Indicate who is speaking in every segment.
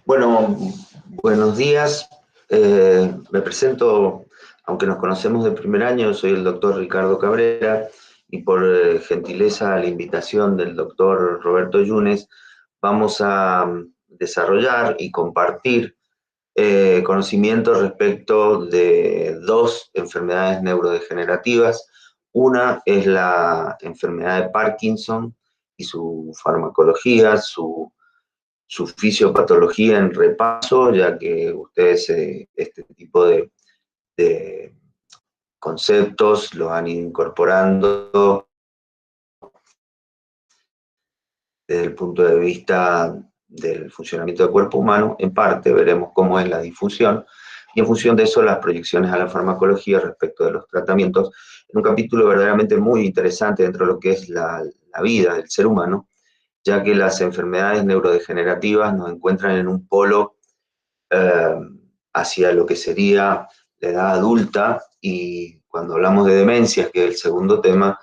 Speaker 1: Bueno, buenos días. Me presento, aunque nos conocemos de primer año, soy el doctor Ricardo Cabrera y por gentileza a la invitación del doctor Roberto Yunes, vamos a desarrollar y compartir conocimientos respecto de dos enfermedades neurodegenerativas. Una es la enfermedad de Parkinson y su farmacología, su fisiopatología en repaso, ya que ustedes este tipo de conceptos los han ido incorporando desde el punto de vista del funcionamiento del cuerpo humano. En parte veremos cómo es la difusión y en función de eso las proyecciones a la farmacología respecto de los tratamientos, en un capítulo verdaderamente muy interesante dentro de lo que es la vida del ser humano, ya que las enfermedades neurodegenerativas nos encuentran en un polo hacia lo que sería la edad adulta, y cuando hablamos de demencias, que es el segundo tema,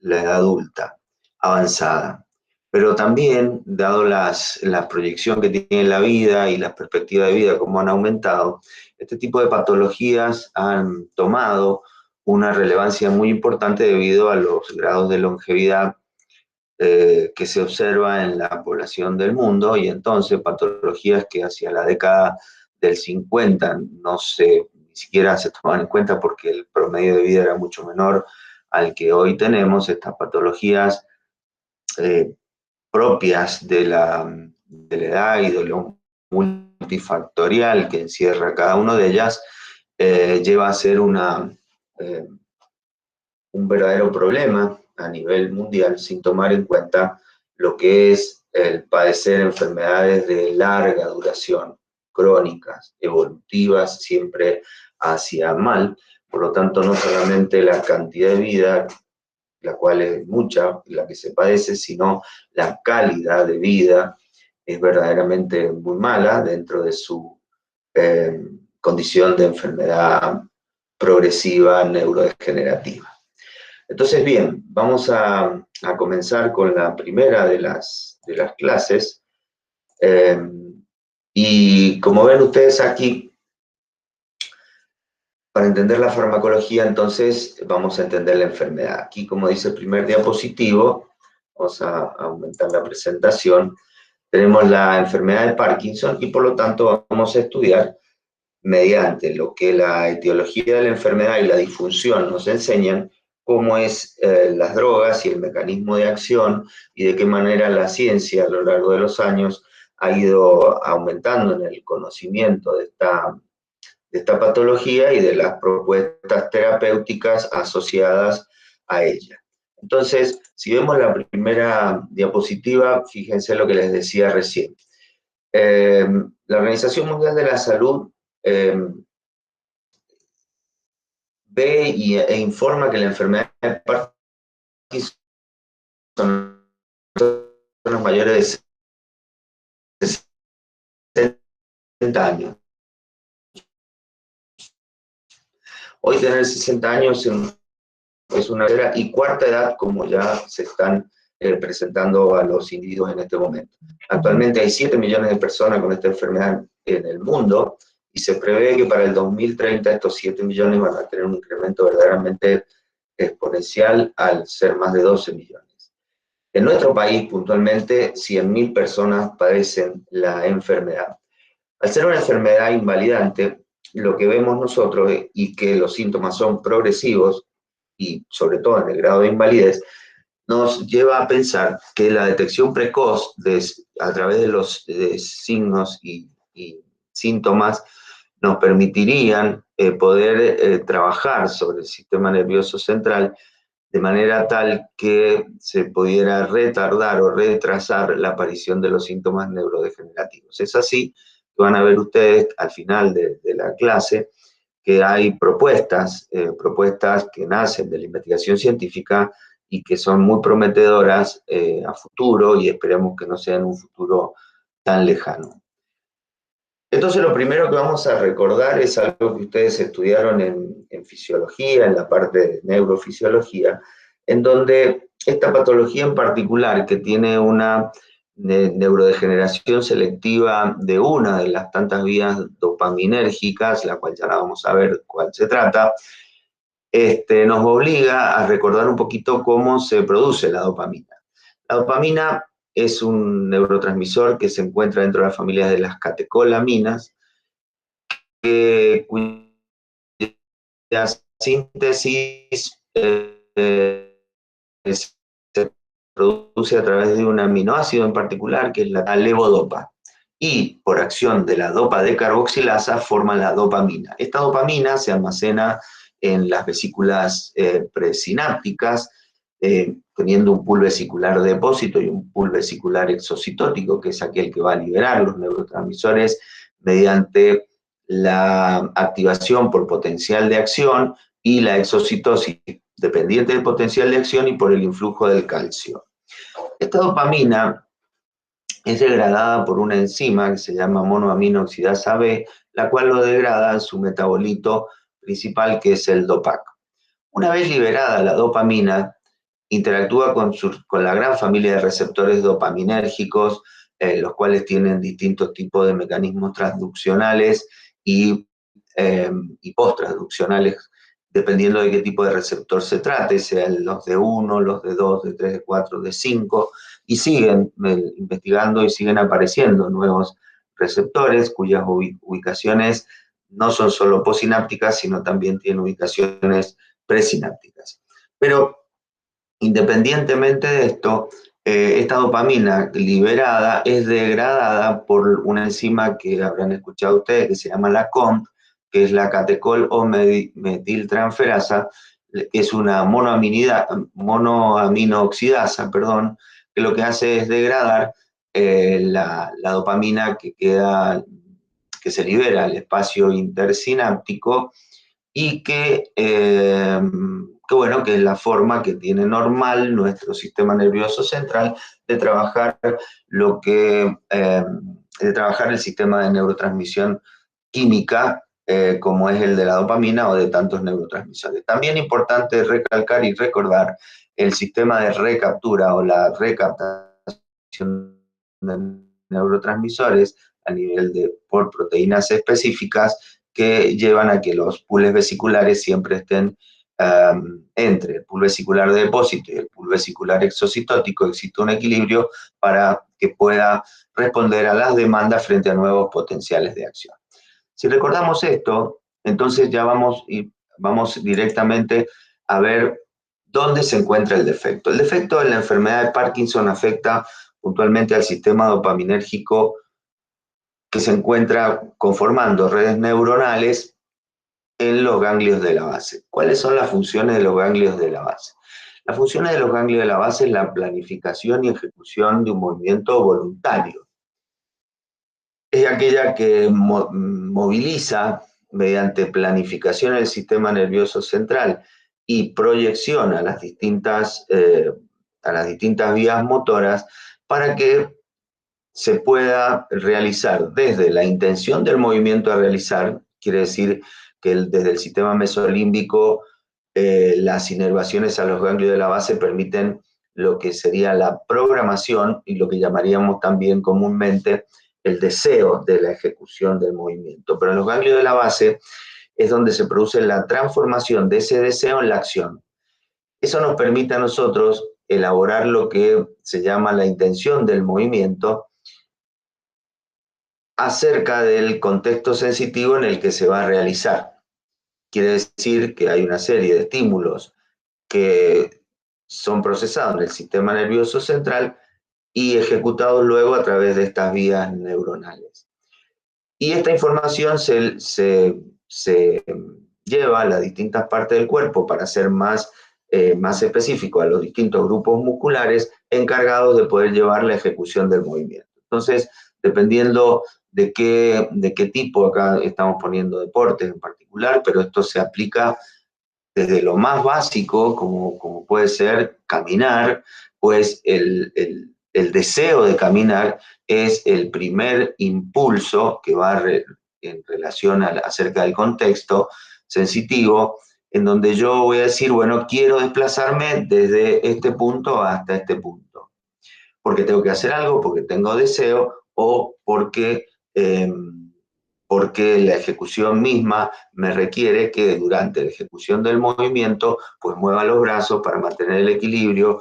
Speaker 1: la edad adulta avanzada. Pero también, dado la proyección que tiene la vida y las perspectivas de vida como han aumentado, este tipo de patologías han tomado una relevancia muy importante debido a los grados de longevidad que se observa en la población del mundo, y entonces patologías que hacia la década del 50 ni siquiera se tomaban en cuenta porque el promedio de vida era mucho menor al que hoy tenemos. Estas patologías eh, propias de la edad y de lo multifactorial que encierra cada una de ellas, lleva a ser un verdadero problema a nivel mundial, sin tomar en cuenta lo que es el padecer enfermedades de larga duración, crónicas, evolutivas, siempre hacia mal. Por lo tanto, no solamente la cantidad de vida, la cual es mucha, la que se padece, sino la calidad de vida es verdaderamente muy mala dentro de su condición de enfermedad progresiva neurodegenerativa. Entonces, bien, vamos a comenzar con la primera de las clases. Y como ven ustedes aquí, para entender la farmacología, entonces vamos a entender la enfermedad. Aquí, como dice el primer diapositivo, vamos a aumentar la presentación, tenemos la enfermedad de Parkinson y por lo tanto vamos a estudiar, mediante lo que la etiología de la enfermedad y la disfunción nos enseñan, cómo es las drogas y el mecanismo de acción y de qué manera la ciencia a lo largo de los años ha ido aumentando en el conocimiento de esta patología y de las propuestas terapéuticas asociadas a ella. Entonces, si vemos la primera diapositiva, fíjense lo que les decía recién. La Organización Mundial de la Salud ve e informa que la enfermedad de Parkinson son personas mayores de 60 años. Hoy tener 60 años es una tercera y cuarta edad, como ya se están presentando a los individuos en este momento. Actualmente hay 7 millones de personas con esta enfermedad en el mundo, y se prevé que para el 2030 estos 7 millones van a tener un incremento verdaderamente exponencial al ser más de 12 millones. En nuestro país, puntualmente, 100.000 personas padecen la enfermedad. Al ser una enfermedad invalidante, lo que vemos nosotros, y que los síntomas son progresivos, y sobre todo en el grado de invalidez, nos lleva a pensar que la detección precoz a través de los signos y síntomas nos permitirían poder trabajar sobre el sistema nervioso central de manera tal que se pudiera retardar o retrasar la aparición de los síntomas neurodegenerativos. Es así que van a ver ustedes al final de la clase que hay propuestas que nacen de la investigación científica y que son muy prometedoras a futuro, y esperemos que no sea en un futuro tan lejano. Entonces, lo primero que vamos a recordar es algo que ustedes estudiaron en fisiología, en la parte de neurofisiología, en donde esta patología en particular, que tiene una neurodegeneración selectiva de una de las tantas vías dopaminérgicas, la cual ya la vamos a ver cuál se trata, nos obliga a recordar un poquito cómo se produce la dopamina. La dopamina es un neurotransmisor que se encuentra dentro de la familia de las catecolaminas, cuya síntesis se produce a través de un aminoácido en particular, que es la levodopa. Y por acción de la dopa de carboxilasa forma la dopamina. Esta dopamina se almacena en las vesículas presinápticas, teniendo un pool vesicular de depósito y un pool vesicular exocitótico, que es aquel que va a liberar los neurotransmisores mediante la activación por potencial de acción y la exocitosis, dependiente del potencial de acción y por el influjo del calcio. Esta dopamina es degradada por una enzima que se llama monoamino oxidasa B, la cual lo degrada en su metabolito principal, que es el DOPAC. Una vez liberada la dopamina, interactúa con la gran familia de receptores dopaminérgicos, los cuales tienen distintos tipos de mecanismos transduccionales y posttransduccionales, dependiendo de qué tipo de receptor se trate, sean los de 1, los de 2, de 3, de 4, de 5, y siguen investigando y siguen apareciendo nuevos receptores cuyas ubicaciones no son solo posinápticas, sino también tienen ubicaciones presinápticas. Pero independientemente de esto, esta dopamina liberada es degradada por una enzima que habrán escuchado ustedes, que se llama la COMT, que es la catecol o metiltransferasa, que es una monoaminooxidasa, que lo que hace es degradar la dopamina que se libera al espacio intersináptico y que es la forma que tiene normal nuestro sistema nervioso central de trabajar de trabajar el sistema de neurotransmisión química, como es el de la dopamina o de tantos neurotransmisores. También es importante recalcar y recordar el sistema de recaptura o la recaptación de neurotransmisores a nivel por proteínas específicas que llevan a que los pools vesiculares siempre estén entre el pool vesicular de depósito y el pool vesicular exocitótico. Existe un equilibrio para que pueda responder a las demandas frente a nuevos potenciales de acción. Si recordamos esto, entonces ya vamos directamente a ver dónde se encuentra el defecto. El defecto de la enfermedad de Parkinson afecta puntualmente al sistema dopaminérgico que se encuentra conformando redes neuronales en los ganglios de la base. ¿Cuáles son las funciones de los ganglios de la base? Las funciones de los ganglios de la base es la planificación y ejecución de un movimiento voluntario. Es aquella que moviliza mediante planificación el sistema nervioso central y proyección a las distintas vías motoras para que se pueda realizar desde la intención del movimiento a realizar, quiere decir que desde el sistema mesolímbico las inervaciones a los ganglios de la base permiten lo que sería la programación y lo que llamaríamos también comúnmente el deseo de la ejecución del movimiento. Pero en los ganglios de la base es donde se produce la transformación de ese deseo en la acción. Eso nos permite a nosotros elaborar lo que se llama la intención del movimiento acerca del contexto sensitivo en el que se va a realizar. Quiere decir que hay una serie de estímulos que son procesados en el sistema nervioso central y ejecutados luego a través de estas vías neuronales. Y esta información se lleva a las distintas partes del cuerpo para ser más específico a los distintos grupos musculares encargados de poder llevar la ejecución del movimiento. Entonces, dependiendo de qué tipo, acá estamos poniendo deportes en particular, pero esto se aplica desde lo más básico, como puede ser caminar, pues el deseo de caminar es el primer impulso que va en relación acerca del contexto sensitivo, en donde yo voy a decir, bueno, quiero desplazarme desde este punto hasta este punto. porque tengo que hacer algo, porque tengo deseo, o porque la ejecución misma me requiere que durante la ejecución del movimiento, pues mueva los brazos para mantener el equilibrio,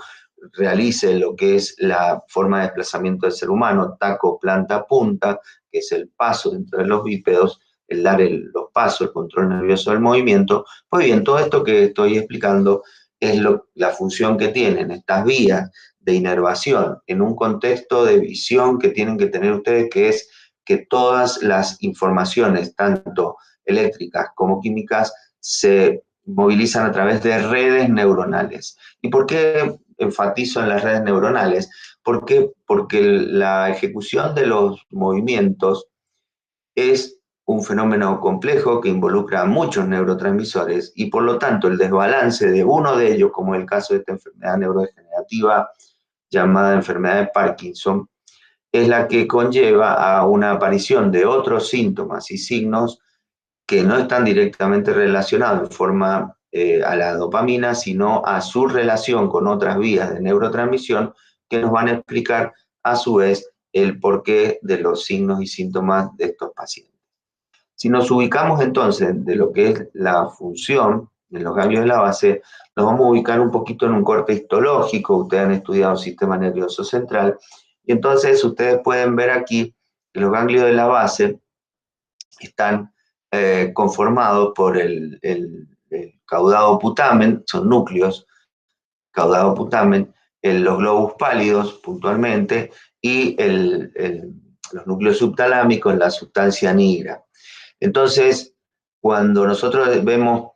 Speaker 1: realice lo que es la forma de desplazamiento del ser humano, taco, planta, punta, que es el paso dentro de los bípedos, el dar los pasos, el control nervioso del movimiento. Pues bien, todo esto que estoy explicando es la función que tienen estas vías de inervación en un contexto de visión que tienen que tener ustedes, que es que todas las informaciones, tanto eléctricas como químicas, se movilizan a través de redes neuronales. ¿Y por qué enfatizo en las redes neuronales? ¿Por qué? Porque la ejecución de los movimientos es un fenómeno complejo que involucra a muchos neurotransmisores y por lo tanto el desbalance de uno de ellos, como el caso de esta enfermedad neurodegenerativa llamada enfermedad de Parkinson, es la que conlleva a una aparición de otros síntomas y signos que no están directamente relacionados en forma a la dopamina, sino a su relación con otras vías de neurotransmisión que nos van a explicar a su vez el porqué de los signos y síntomas de estos pacientes. Si nos ubicamos entonces de lo que es la función de los ganglios de la base, nos vamos a ubicar un poquito en un corte histológico. Ustedes han estudiado el sistema nervioso central, y entonces ustedes pueden ver aquí que los ganglios de la base están conformados por el caudado putamen, son núcleos, caudado putamen, los globos pálidos puntualmente, y los núcleos subtalámicos, la sustancia nigra. Entonces, cuando nosotros vemos,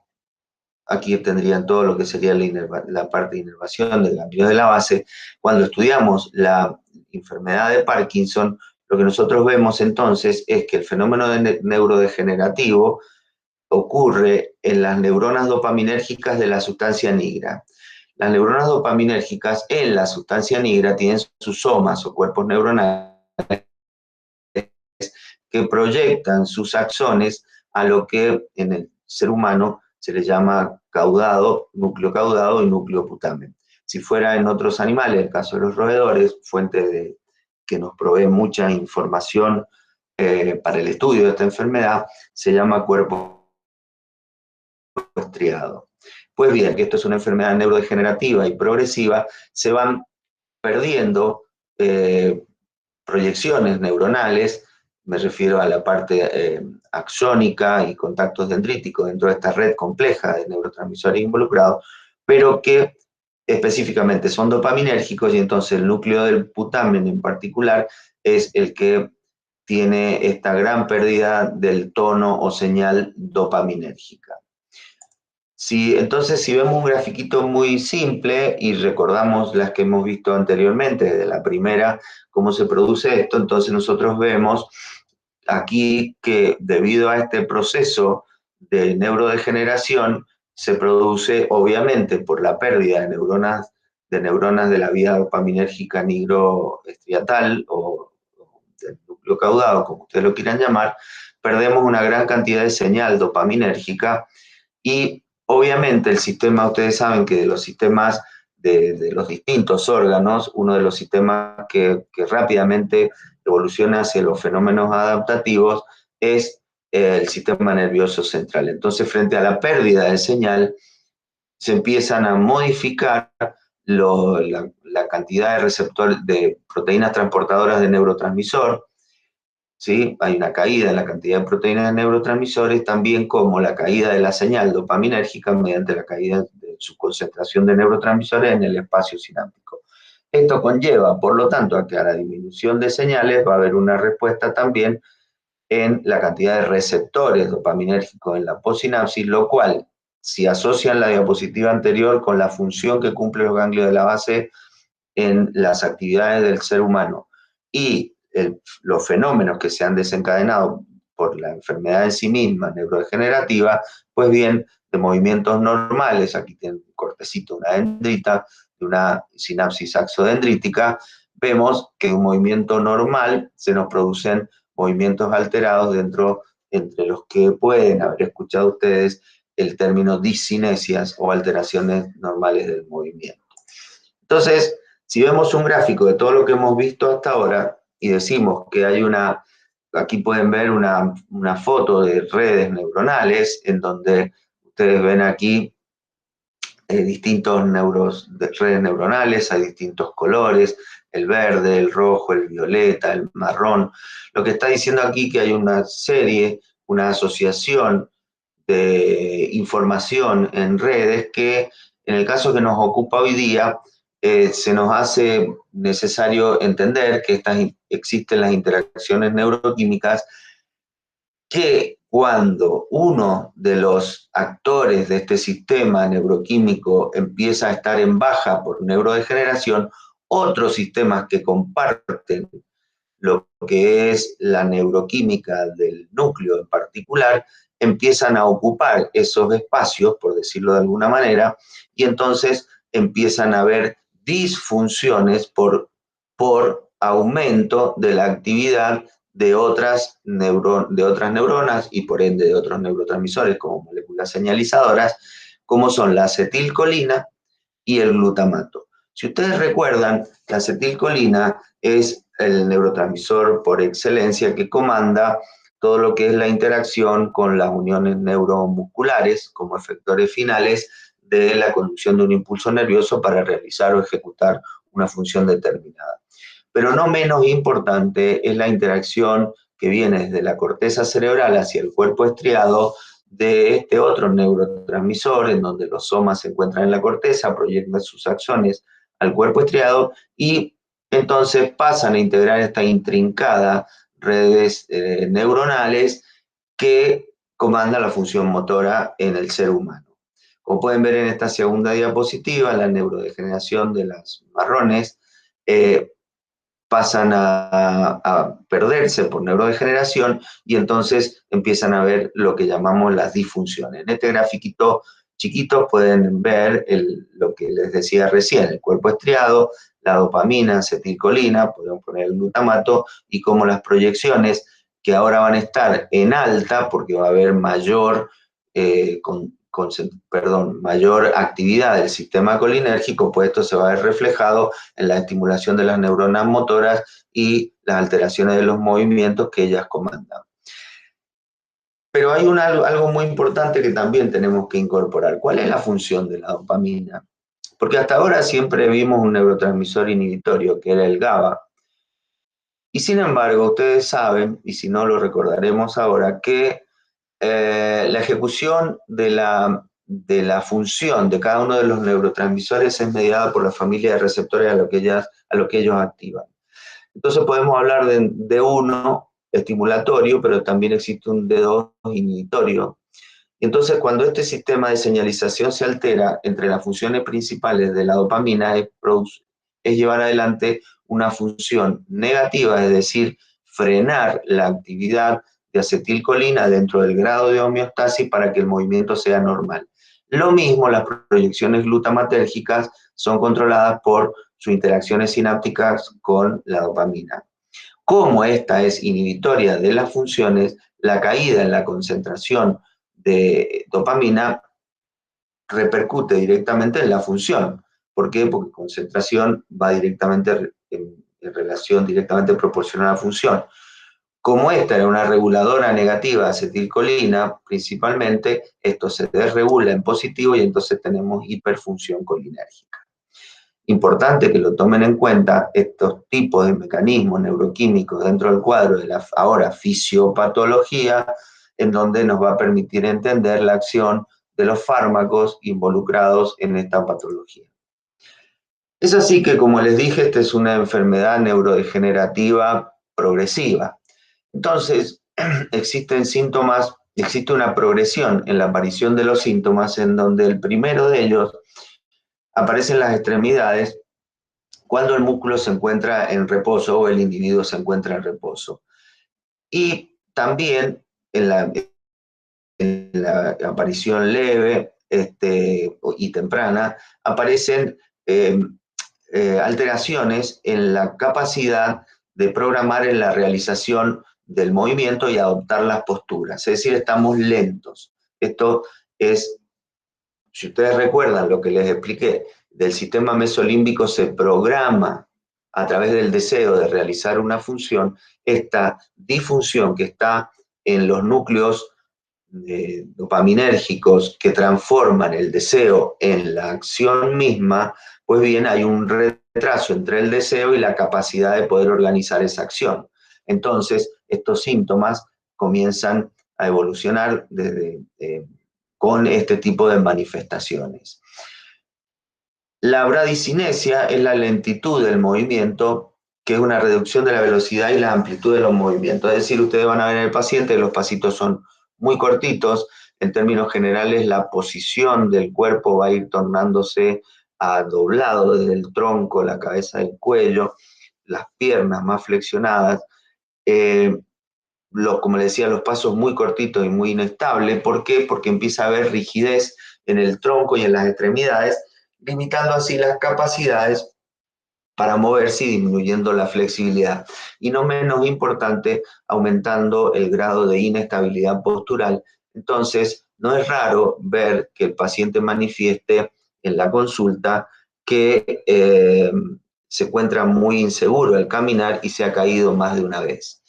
Speaker 1: aquí tendrían todo lo que sería la parte de inervación del ganglio de la base, cuando estudiamos la enfermedad de Parkinson, lo que nosotros vemos entonces es que el fenómeno neurodegenerativo ocurre en las neuronas dopaminérgicas de la sustancia nigra. Las neuronas dopaminérgicas en la sustancia nigra tienen sus somas o cuerpos neuronales que proyectan sus axones a lo que en el ser humano se le llama caudado, núcleo caudado y núcleo putamen. Si fuera en otros animales, el caso de los roedores, fuente que nos provee mucha información para el estudio de esta enfermedad, se llama cuerpo estriado. Pues bien, que esto es una enfermedad neurodegenerativa y progresiva, se van perdiendo proyecciones neuronales, me refiero a la parte axónica y contactos dendríticos dentro de esta red compleja de neurotransmisores involucrados, pero que específicamente son dopaminérgicos, y entonces el núcleo del putamen en particular es el que tiene esta gran pérdida del tono o señal dopaminérgica. Entonces, si vemos un grafiquito muy simple y recordamos las que hemos visto anteriormente, desde la primera, cómo se produce esto, entonces nosotros vemos aquí que debido a este proceso de neurodegeneración se produce obviamente por la pérdida de neuronas de la vía dopaminérgica nigroestriatal o del núcleo caudado, como ustedes lo quieran llamar, perdemos una gran cantidad de señal dopaminérgica. Y obviamente el sistema, ustedes saben que de los sistemas de los distintos órganos, uno de los sistemas que rápidamente evoluciona hacia los fenómenos adaptativos es el sistema nervioso central. Entonces, frente a la pérdida de señal, se empiezan a modificar la cantidad de receptores de proteínas transportadoras de neurotransmisor, ¿sí? Hay una caída en la cantidad de proteínas de neurotransmisores, también como la caída de la señal dopaminérgica mediante la caída de su concentración de neurotransmisores en el espacio sináptico. Esto conlleva, por lo tanto, a que a la disminución de señales va a haber una respuesta también en la cantidad de receptores dopaminérgicos en la postsinapsis, lo cual, si asocian la diapositiva anterior con la función que cumple los ganglios de la base en las actividades del ser humano y los fenómenos que se han desencadenado por la enfermedad en sí misma, neurodegenerativa, pues bien, de movimientos normales, aquí tienen un cortecito, una dendrita, de una sinapsis axodendrítica, vemos que en un movimiento normal se nos producen movimientos alterados entre los que pueden haber escuchado ustedes el término discinesias o alteraciones normales del movimiento. Entonces, Si vemos un gráfico de todo lo que hemos visto hasta ahora y decimos que hay aquí pueden ver una foto de redes neuronales en donde ustedes ven aquí distintos redes neuronales, hay distintos colores, el verde, el rojo, el violeta, el marrón. Lo que está diciendo aquí que hay una serie, una asociación de información en redes que en el caso que nos ocupa hoy día, se nos hace necesario entender que existen las interacciones neuroquímicas que cuando uno de los actores de este sistema neuroquímico empieza a estar en baja por neurodegeneración, otros sistemas que comparten lo que es la neuroquímica del núcleo en particular, empiezan a ocupar esos espacios, por decirlo de alguna manera, y entonces empiezan a haber disfunciones por aumento de la actividad de otras neuronas y por ende de otros neurotransmisores como moléculas señalizadoras, como son la acetilcolina y el glutamato. Si ustedes recuerdan, la acetilcolina es el neurotransmisor por excelencia que comanda todo lo que es la interacción con las uniones neuromusculares como efectores finales de la conducción de un impulso nervioso para realizar o ejecutar una función determinada. Pero no menos importante es la interacción que viene desde la corteza cerebral hacia el cuerpo estriado de este otro neurotransmisor, en donde los somas se encuentran en la corteza, proyectan sus acciones al cuerpo estriado y entonces pasan a integrar esta intrincada redes neuronales que comanda la función motora en el ser humano. Como pueden ver en esta segunda diapositiva, la neurodegeneración de las marrones pasan a perderse por neurodegeneración y entonces empiezan a ver lo que llamamos las disfunciones. En este grafiquito chiquito pueden ver lo que les decía recién, el cuerpo estriado, la dopamina, acetilcolina, podemos poner el glutamato y cómo las proyecciones que ahora van a estar en alta porque va a haber mayor mayor actividad del sistema colinérgico, pues esto se va a ver reflejado en la estimulación de las neuronas motoras y las alteraciones de los movimientos que ellas comandan. Pero hay algo muy importante que también tenemos que incorporar. ¿Cuál es la función de la dopamina? Porque hasta ahora siempre vimos un neurotransmisor inhibitorio, que era el GABA. Y sin embargo, ustedes saben, y si no lo recordaremos ahora, que la ejecución de la función de cada uno de los neurotransmisores es mediada por la familia de receptores a lo que ellos activan. Entonces podemos hablar de uno estimulatorio, pero también existe un de dos inhibitorio. Entonces, cuando este sistema de señalización se altera, entre las funciones principales de la dopamina es llevar adelante una función negativa, es decir, frenar la actividad de acetilcolina dentro del grado de homeostasis para que el movimiento sea normal. Lo mismo, las proyecciones glutamatérgicas son controladas por sus interacciones sinápticas con la dopamina. Como esta es inhibitoria de las funciones, la caída en la concentración de dopamina repercute directamente en la función. ¿Por qué? Porque concentración va directamente en relación directamente proporcional a la función. Como esta era una reguladora negativa de acetilcolina, principalmente, esto se desregula en positivo y entonces tenemos hiperfunción colinérgica. Importante que lo tomen en cuenta estos tipos de mecanismos neuroquímicos dentro del cuadro de la ahora fisiopatología, en donde nos va a permitir entender la acción de los fármacos involucrados en esta patología. Es así que, como les dije, esta es una enfermedad neurodegenerativa progresiva. Entonces, existen síntomas, existe una progresión en la aparición de los síntomas en donde el primero de ellos aparece en las extremidades cuando el músculo se encuentra en reposo o el individuo se encuentra en reposo. Y también en la aparición leve y temprana aparecen alteraciones en la capacidad de programar en la realización del movimiento y adoptar las posturas. Es decir, estamos lentos. Esto es, si ustedes recuerdan lo que les expliqué, del sistema mesolímbico se programa a través del deseo de realizar una función, esta disfunción que está en los núcleos dopaminérgicos que transforman el deseo en la acción misma, pues bien, hay un retraso entre el deseo y la capacidad de poder organizar esa acción. Entonces, estos síntomas comienzan a evolucionar con este tipo de manifestaciones. La bradicinesia es la lentitud del movimiento, que es una reducción de la velocidad y la amplitud de los movimientos. Es decir, ustedes van a ver en el paciente que los pasitos son muy cortitos. En términos generales, la posición del cuerpo va a ir tornándose a doblado desde el tronco, la cabeza del cuello, las piernas más flexionadas. Como les decía, los pasos muy cortitos y muy inestables. ¿Por qué? Porque empieza a haber rigidez en el tronco y en las extremidades, limitando así las capacidades para moverse y disminuyendo la flexibilidad. Y no menos importante, aumentando el grado de inestabilidad postural. Entonces, no es raro ver que el paciente manifieste en la consulta que se encuentra muy inseguro al caminar y se ha caído más de una vez.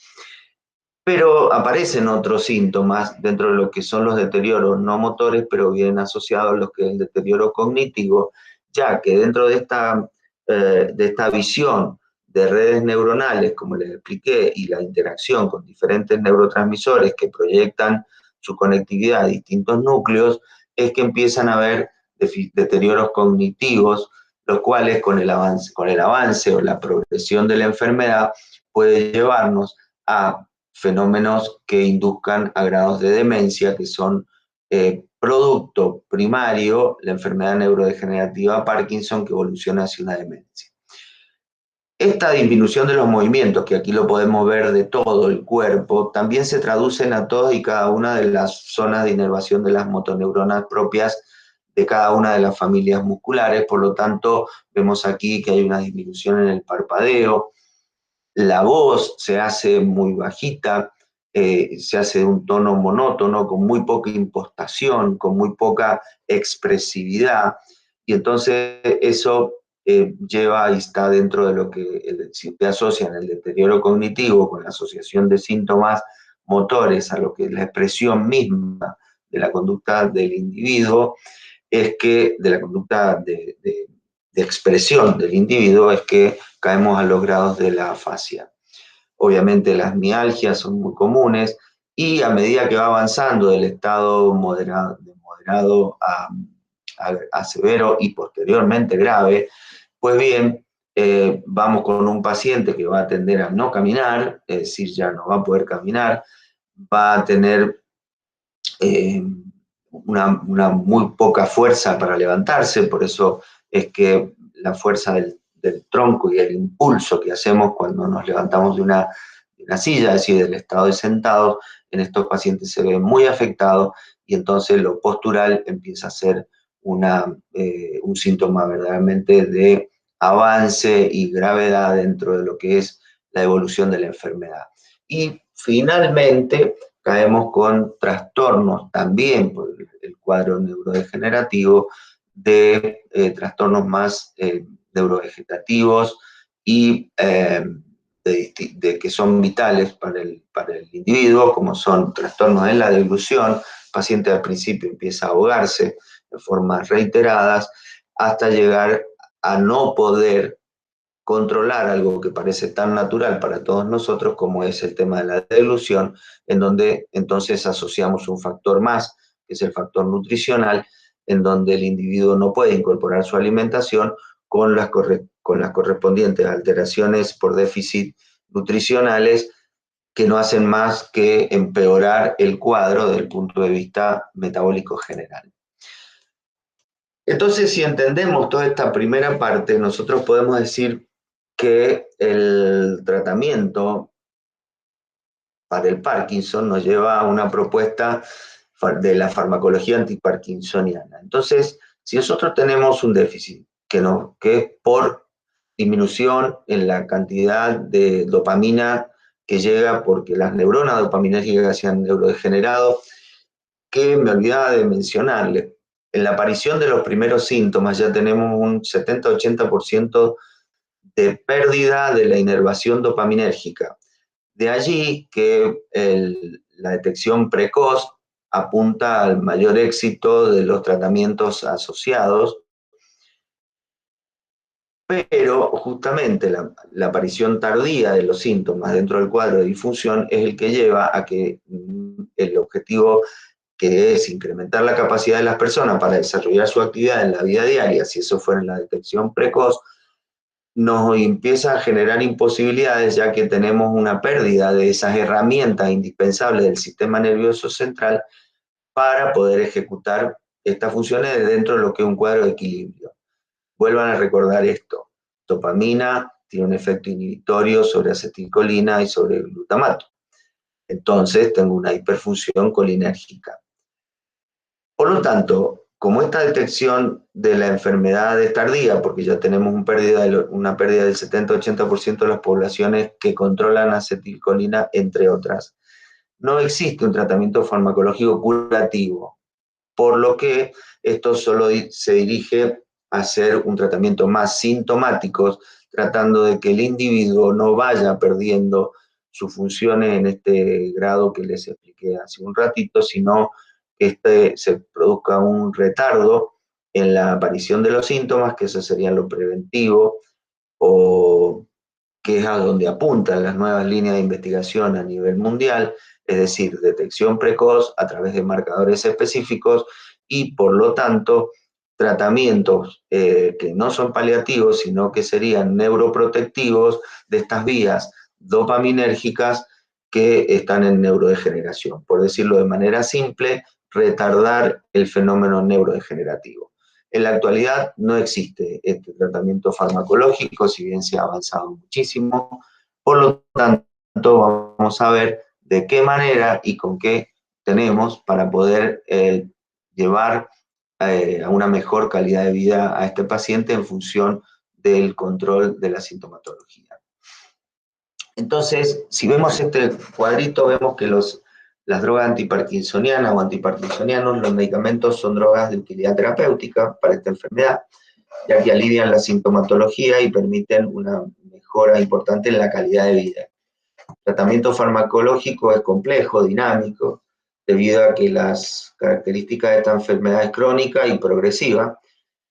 Speaker 1: Pero aparecen otros síntomas dentro de lo que son los deterioros no motores, pero vienen asociados a lo que es el deterioro cognitivo, ya que dentro de esta visión de redes neuronales, como les expliqué, y la interacción con diferentes neurotransmisores que proyectan su conectividad a distintos núcleos, es que empiezan a haber deterioros cognitivos, los cuales con el avance o la progresión de la enfermedad puede llevarnos a fenómenos que induzcan a grados de demencia, que son producto primario, la enfermedad neurodegenerativa Parkinson, que evoluciona hacia una demencia. Esta disminución de los movimientos, que aquí lo podemos ver de todo el cuerpo, también se traducen a todas y cada una de las zonas de inervación de las motoneuronas propias de cada una de las familias musculares. Por lo tanto, vemos aquí que hay una disminución en el parpadeo, la voz se hace muy bajita, se hace de un tono monótono, con muy poca impostación, con muy poca expresividad, y entonces eso lleva y está dentro de lo que si te asocian el deterioro cognitivo con la asociación de síntomas motores a lo que es la expresión misma de la conducta del individuo, es que de la conducta de expresión del individuo, es que caemos a los grados de la afasia. Obviamente las mialgias son muy comunes y a medida que va avanzando del estado moderado a severo y posteriormente grave, pues bien, vamos con un paciente que va a tender a no caminar, es decir, ya no va a poder caminar, va a tener una muy poca fuerza para levantarse, por eso es que la fuerza del tronco y el impulso que hacemos cuando nos levantamos de una silla, es decir, del estado de sentado, en estos pacientes se ve muy afectado y entonces lo postural empieza a ser un síntoma verdaderamente de avance y gravedad dentro de lo que es la evolución de la enfermedad. Y finalmente caemos con trastornos también por el cuadro neurodegenerativo de trastornos más neurovegetativos y que son vitales para el individuo, como son trastornos en la deglución. El paciente al principio empieza a ahogarse de formas reiteradas hasta llegar a no poder controlar algo que parece tan natural para todos nosotros como es el tema de la deglución, en donde entonces asociamos un factor más, que es el factor nutricional, en donde el individuo no puede incorporar su alimentación con las correspondientes alteraciones por déficit nutricionales que no hacen más que empeorar el cuadro desde el punto de vista metabólico general. Entonces, si entendemos toda esta primera parte, nosotros podemos decir que el tratamiento para el Parkinson nos lleva a una propuesta de la farmacología antiparkinsoniana. Entonces, si nosotros tenemos un déficit que es por disminución en la cantidad de dopamina que llega porque las neuronas dopaminérgicas se han neurodegenerado, que me olvidaba de mencionarles, en la aparición de los primeros síntomas ya tenemos un 70-80% de pérdida de la inervación dopaminérgica. De allí que la detección precoz apunta al mayor éxito de los tratamientos asociados, pero justamente la aparición tardía de los síntomas dentro del cuadro de disfunción es el que lleva a que el objetivo, que es incrementar la capacidad de las personas para desarrollar su actividad en la vida diaria, si eso fuera en la detección precoz, nos empieza a generar imposibilidades, ya que tenemos una pérdida de esas herramientas indispensables del sistema nervioso central para poder ejecutar estas funciones dentro de lo que es un cuadro de equilibrio. Vuelvan a recordar esto: dopamina tiene un efecto inhibitorio sobre acetilcolina y sobre el glutamato. Entonces tengo una hiperfunción colinérgica. Por lo tanto, como esta detección de la enfermedad es tardía, porque ya tenemos una pérdida del 70-80% de las poblaciones que controlan acetilcolina, entre otras, no existe un tratamiento farmacológico curativo, por lo que esto solo se dirige a hacer un tratamiento más sintomático, tratando de que el individuo no vaya perdiendo sus funciones en este grado que les expliqué hace un ratito, sino que se produzca un retardo en la aparición de los síntomas, que eso sería lo preventivo, o que es a donde apuntan las nuevas líneas de investigación a nivel mundial, es decir, detección precoz a través de marcadores específicos y, por lo tanto, tratamientos que no son paliativos, sino que serían neuroprotectivos de estas vías dopaminérgicas que están en neurodegeneración. Por decirlo de manera simple, retardar el fenómeno neurodegenerativo. En la actualidad no existe este tratamiento farmacológico, si bien se ha avanzado muchísimo. Por lo tanto, vamos a ver de qué manera y con qué tenemos para poder llevar a una mejor calidad de vida a este paciente en función del control de la sintomatología. Entonces, si vemos este cuadrito, vemos que las drogas antiparkinsonianas o antiparkinsonianos, los medicamentos son drogas de utilidad terapéutica para esta enfermedad, ya que alivian la sintomatología y permiten una mejora importante en la calidad de vida. El tratamiento farmacológico es complejo, dinámico, debido a que las características de esta enfermedad es crónica y progresiva,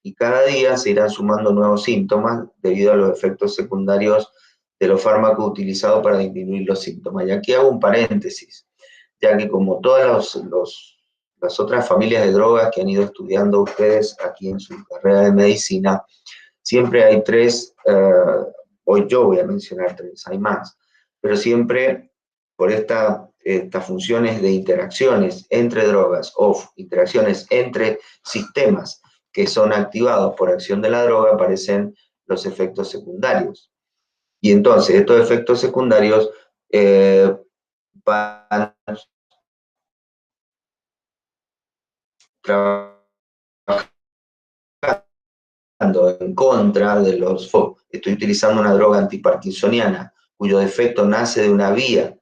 Speaker 1: y cada día se irán sumando nuevos síntomas debido a los efectos secundarios de los fármacos utilizados para disminuir los síntomas. Y aquí hago un paréntesis, ya que como todas las otras familias de drogas que han ido estudiando ustedes aquí en su carrera de medicina, siempre hay tres, hoy yo voy a mencionar tres, hay más, pero siempre por estas funciones de interacciones entre drogas o interacciones entre sistemas que son activados por acción de la droga, aparecen los efectos secundarios. Y entonces estos efectos secundarios van trabajando en contra de los... Estoy utilizando una droga antiparkinsoniana cuyo efecto nace de una vía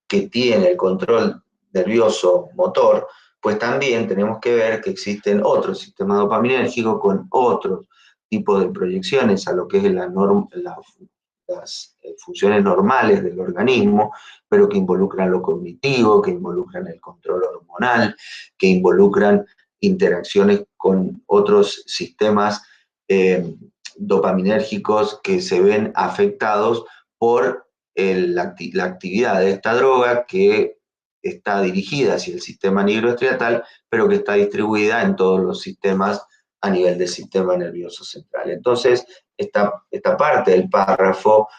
Speaker 1: que tiene el control nervioso motor, pues también tenemos que ver que existen otros sistemas dopaminérgicos con otros tipos de proyecciones a lo que es las funciones normales del organismo, pero que involucran lo cognitivo, que involucran el control hormonal, que involucran interacciones con otros sistemas dopaminérgicos que se ven afectados por la actividad de esta droga, que está dirigida hacia el sistema nigroestriatal, pero que está distribuida en todos los sistemas a nivel del sistema nervioso central. Entonces, esta parte del párrafo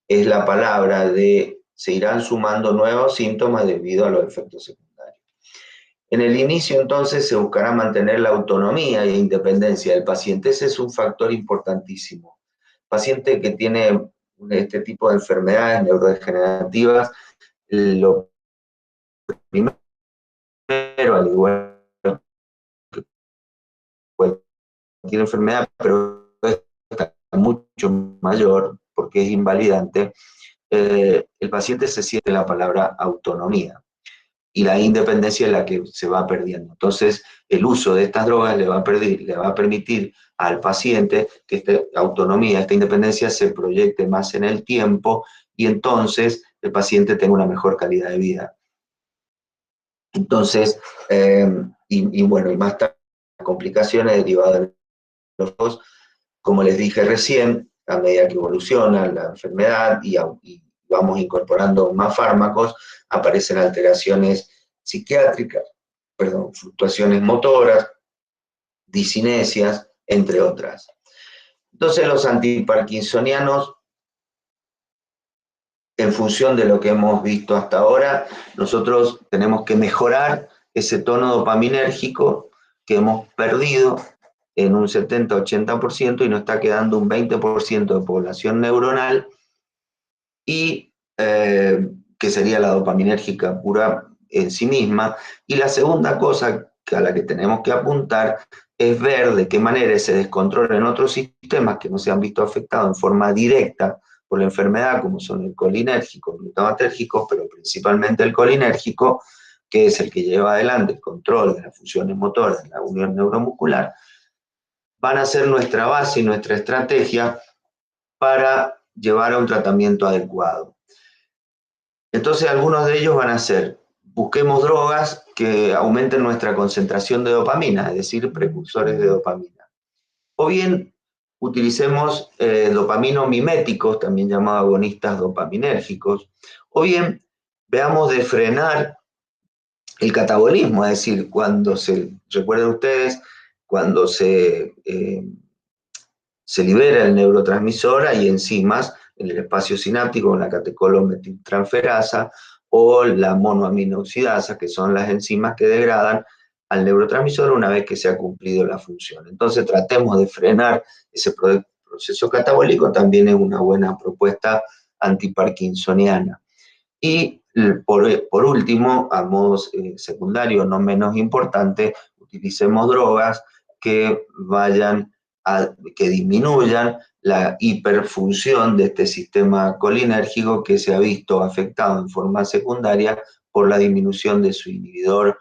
Speaker 1: es la palabra de se irán sumando nuevos síntomas debido a los efectos secundarios. En el inicio, entonces, se buscará mantener la autonomía e independencia del paciente. Ese es un factor importantísimo. Paciente que tiene este tipo de enfermedades neurodegenerativas, lo primero, al igual que cualquier enfermedad, pero esta mucho mayor, porque es invalidante, el paciente se siente la palabra autonomía. y la independencia es la que se va perdiendo. Entonces, el uso de estas drogas le va a permitir al paciente que esta autonomía, esta independencia se proyecte más en el tiempo y entonces el paciente tenga una mejor calidad de vida. Entonces, y bueno, y más complicaciones derivadas de los dos, como les dije recién, a medida que evoluciona la enfermedad y vamos incorporando más fármacos, aparecen alteraciones psiquiátricas, perdón, fluctuaciones motoras, discinesias, entre otras. Entonces los antiparkinsonianos, en función de lo que hemos visto hasta ahora, nosotros tenemos que mejorar ese tono dopaminérgico que hemos perdido en un 70-80% y nos está quedando un 20% de población neuronal y que sería la dopaminérgica pura en sí misma. Y la segunda cosa a la que tenemos que apuntar es ver de qué manera ese descontrol en otros sistemas que no se han visto afectados en forma directa por la enfermedad, como son el colinérgico, el glutamatérgico, pero principalmente el colinérgico, que es el que lleva adelante el control de las funciones motoras de la unión neuromuscular, van a ser nuestra base y nuestra estrategia para llevar a un tratamiento adecuado. Entonces, algunos de ellos van a ser, busquemos drogas que aumenten nuestra concentración de dopamina, es decir, precursores de dopamina. O bien, utilicemos dopaminomiméticos, también llamados agonistas dopaminérgicos. O bien, veamos de frenar el catabolismo, es decir, recuerden ustedes, cuando se libera el neurotransmisor, hay enzimas en el espacio sináptico, la catecolmetiltransferasa o la monoaminoxidasa, que son las enzimas que degradan al neurotransmisor una vez que se ha cumplido la función. Entonces tratemos de frenar ese proceso catabólico, también es una buena propuesta antiparkinsoniana. Y por último, a modo secundario, no menos importante, utilicemos drogas que que disminuyan la hiperfunción de este sistema colinérgico que se ha visto afectado en forma secundaria por la disminución de su inhibidor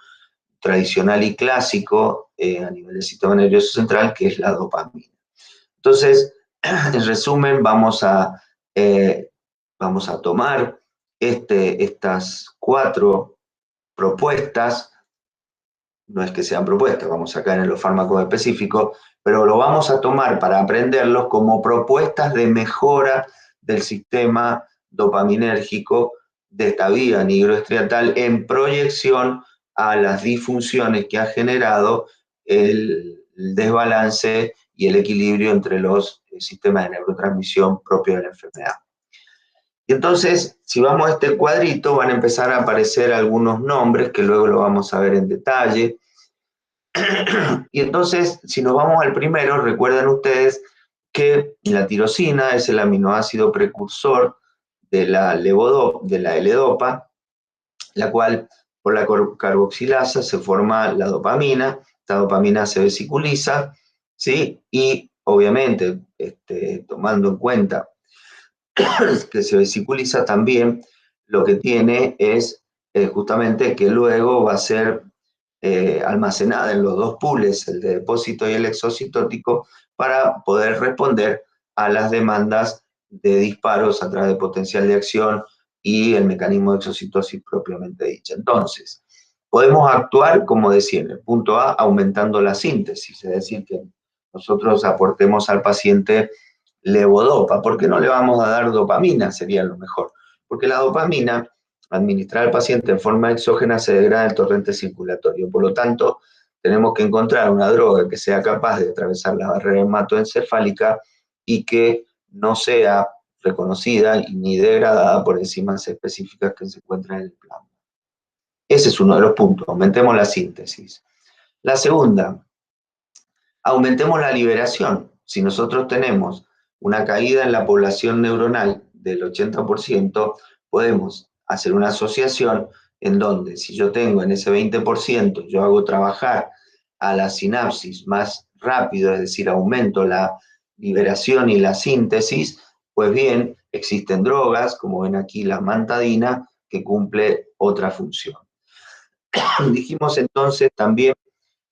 Speaker 1: tradicional y clásico a nivel del sistema nervioso central, que es la dopamina. Entonces, en resumen, vamos a tomar estas 4 propuestas, no es que sean propuestas, vamos a caer en los fármacos específicos, pero lo vamos a tomar para aprenderlos como propuestas de mejora del sistema dopaminérgico de esta vía nigroestriatal en proyección a las disfunciones que ha generado el desbalance y el equilibrio entre los sistemas de neurotransmisión propios de la enfermedad. Y entonces, si vamos a este cuadrito, van a empezar a aparecer algunos nombres que luego lo vamos a ver en detalle. Y entonces, si nos vamos al primero, recuerden ustedes que la tirosina es el aminoácido precursor de la L-Dopa, la cual por la carboxilasa se forma la dopamina, esta dopamina se vesiculiza, ¿sí? Y obviamente, tomando en cuenta que se vesiculiza también, lo que tiene es justamente que luego va a ser almacenada en los 2 pools, el de depósito y el exocitótico, para poder responder a las demandas de disparos a través de potencial de acción y el mecanismo de exocitosis propiamente dicha. Entonces, podemos actuar, como decía, en el punto A, aumentando la síntesis, es decir, que nosotros aportemos al paciente levodopa. ¿Por qué no le vamos a dar dopamina? Sería lo mejor. Porque la dopamina, administrar al paciente en forma exógena, se degrada en el torrente circulatorio. Por lo tanto, tenemos que encontrar una droga que sea capaz de atravesar la barrera hematoencefálica y que no sea reconocida ni degradada por enzimas específicas que se encuentran en el plasma. Ese es uno de los puntos. Aumentemos la síntesis. La segunda, aumentemos la liberación. Si nosotros tenemos una caída en la población neuronal del 80%, podemos hacer una asociación en donde si yo tengo en ese 20%, yo hago trabajar a la sinapsis más rápido, es decir, aumento la liberación y la síntesis, pues bien, existen drogas, como ven aquí la mantadina, que cumple otra función. Dijimos entonces también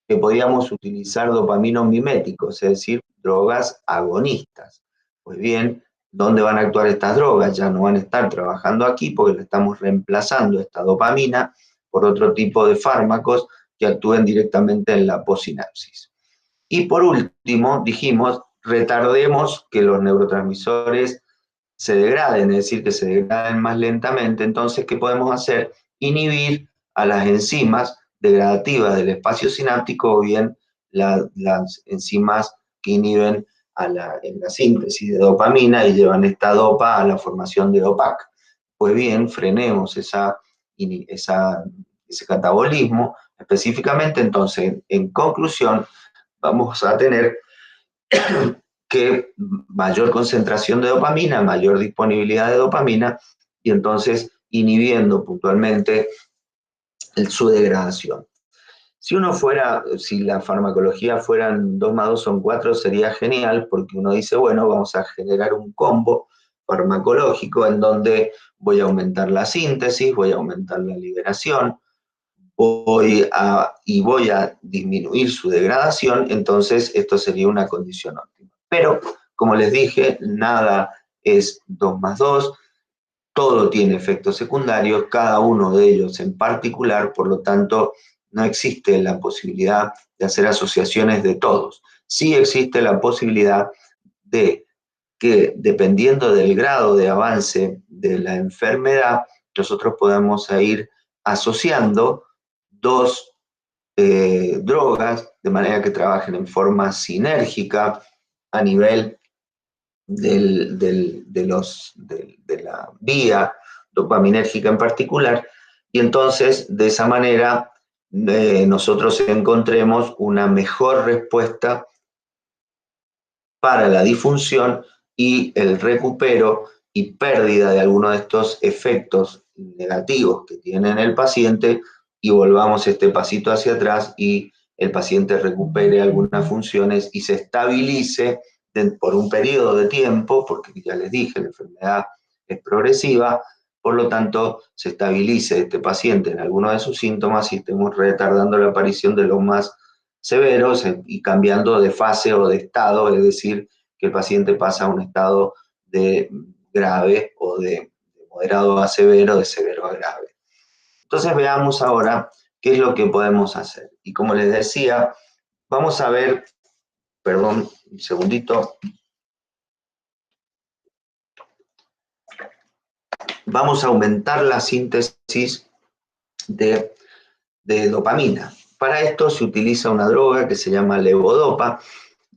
Speaker 1: que podíamos utilizar dopaminos miméticos, es decir, drogas agonistas. Pues bien, ¿dónde van a actuar estas drogas? Ya no van a estar trabajando aquí porque le estamos reemplazando esta dopamina por otro tipo de fármacos que actúen directamente en la posinapsis. Y por último, dijimos, retardemos que los neurotransmisores se degraden, es decir, que se degraden más lentamente. Entonces, ¿qué podemos hacer? Inhibir a las enzimas degradativas del espacio sináptico o bien las enzimas que inhiben en la síntesis de dopamina y llevan esta dopa a la formación de DOPAC. Pues bien, frenemos ese catabolismo específicamente. Entonces, en conclusión, vamos a tener que mayor concentración de dopamina, mayor disponibilidad de dopamina, y entonces inhibiendo puntualmente su degradación. Si la farmacología fueran 2 más 2 son 4, sería genial, porque uno dice, bueno, vamos a generar un combo farmacológico en donde voy a aumentar la síntesis, voy a aumentar la liberación, y voy a disminuir su degradación, entonces esto sería una condición óptima. Pero, como les dije, nada es 2 más 2, todo tiene efectos secundarios, cada uno de ellos en particular, por lo tanto, no existe la posibilidad de hacer asociaciones de todos. Sí existe la posibilidad de que, dependiendo del grado de avance de la enfermedad, nosotros podamos ir asociando dos drogas, de manera que trabajen en forma sinérgica a nivel de la vía dopaminérgica en particular, y entonces de esa manera nosotros encontremos una mejor respuesta para la disfunción y el recupero y pérdida de alguno de estos efectos negativos que tiene el paciente, y volvamos este pasito hacia atrás y el paciente recupere algunas funciones y se estabilice por un periodo de tiempo, porque ya les dije, la enfermedad es progresiva, por lo tanto se estabilice este paciente en alguno de sus síntomas y estemos retardando la aparición de los más severos y cambiando de fase o de estado, es decir, que el paciente pasa a un estado de grave o de moderado a severo, de severo a grave. Entonces veamos ahora qué es lo que podemos hacer. Y como les decía, vamos a ver, perdón, un segundito, vamos a aumentar la síntesis de, de dopamina. Para esto se utiliza una droga que se llama levodopa,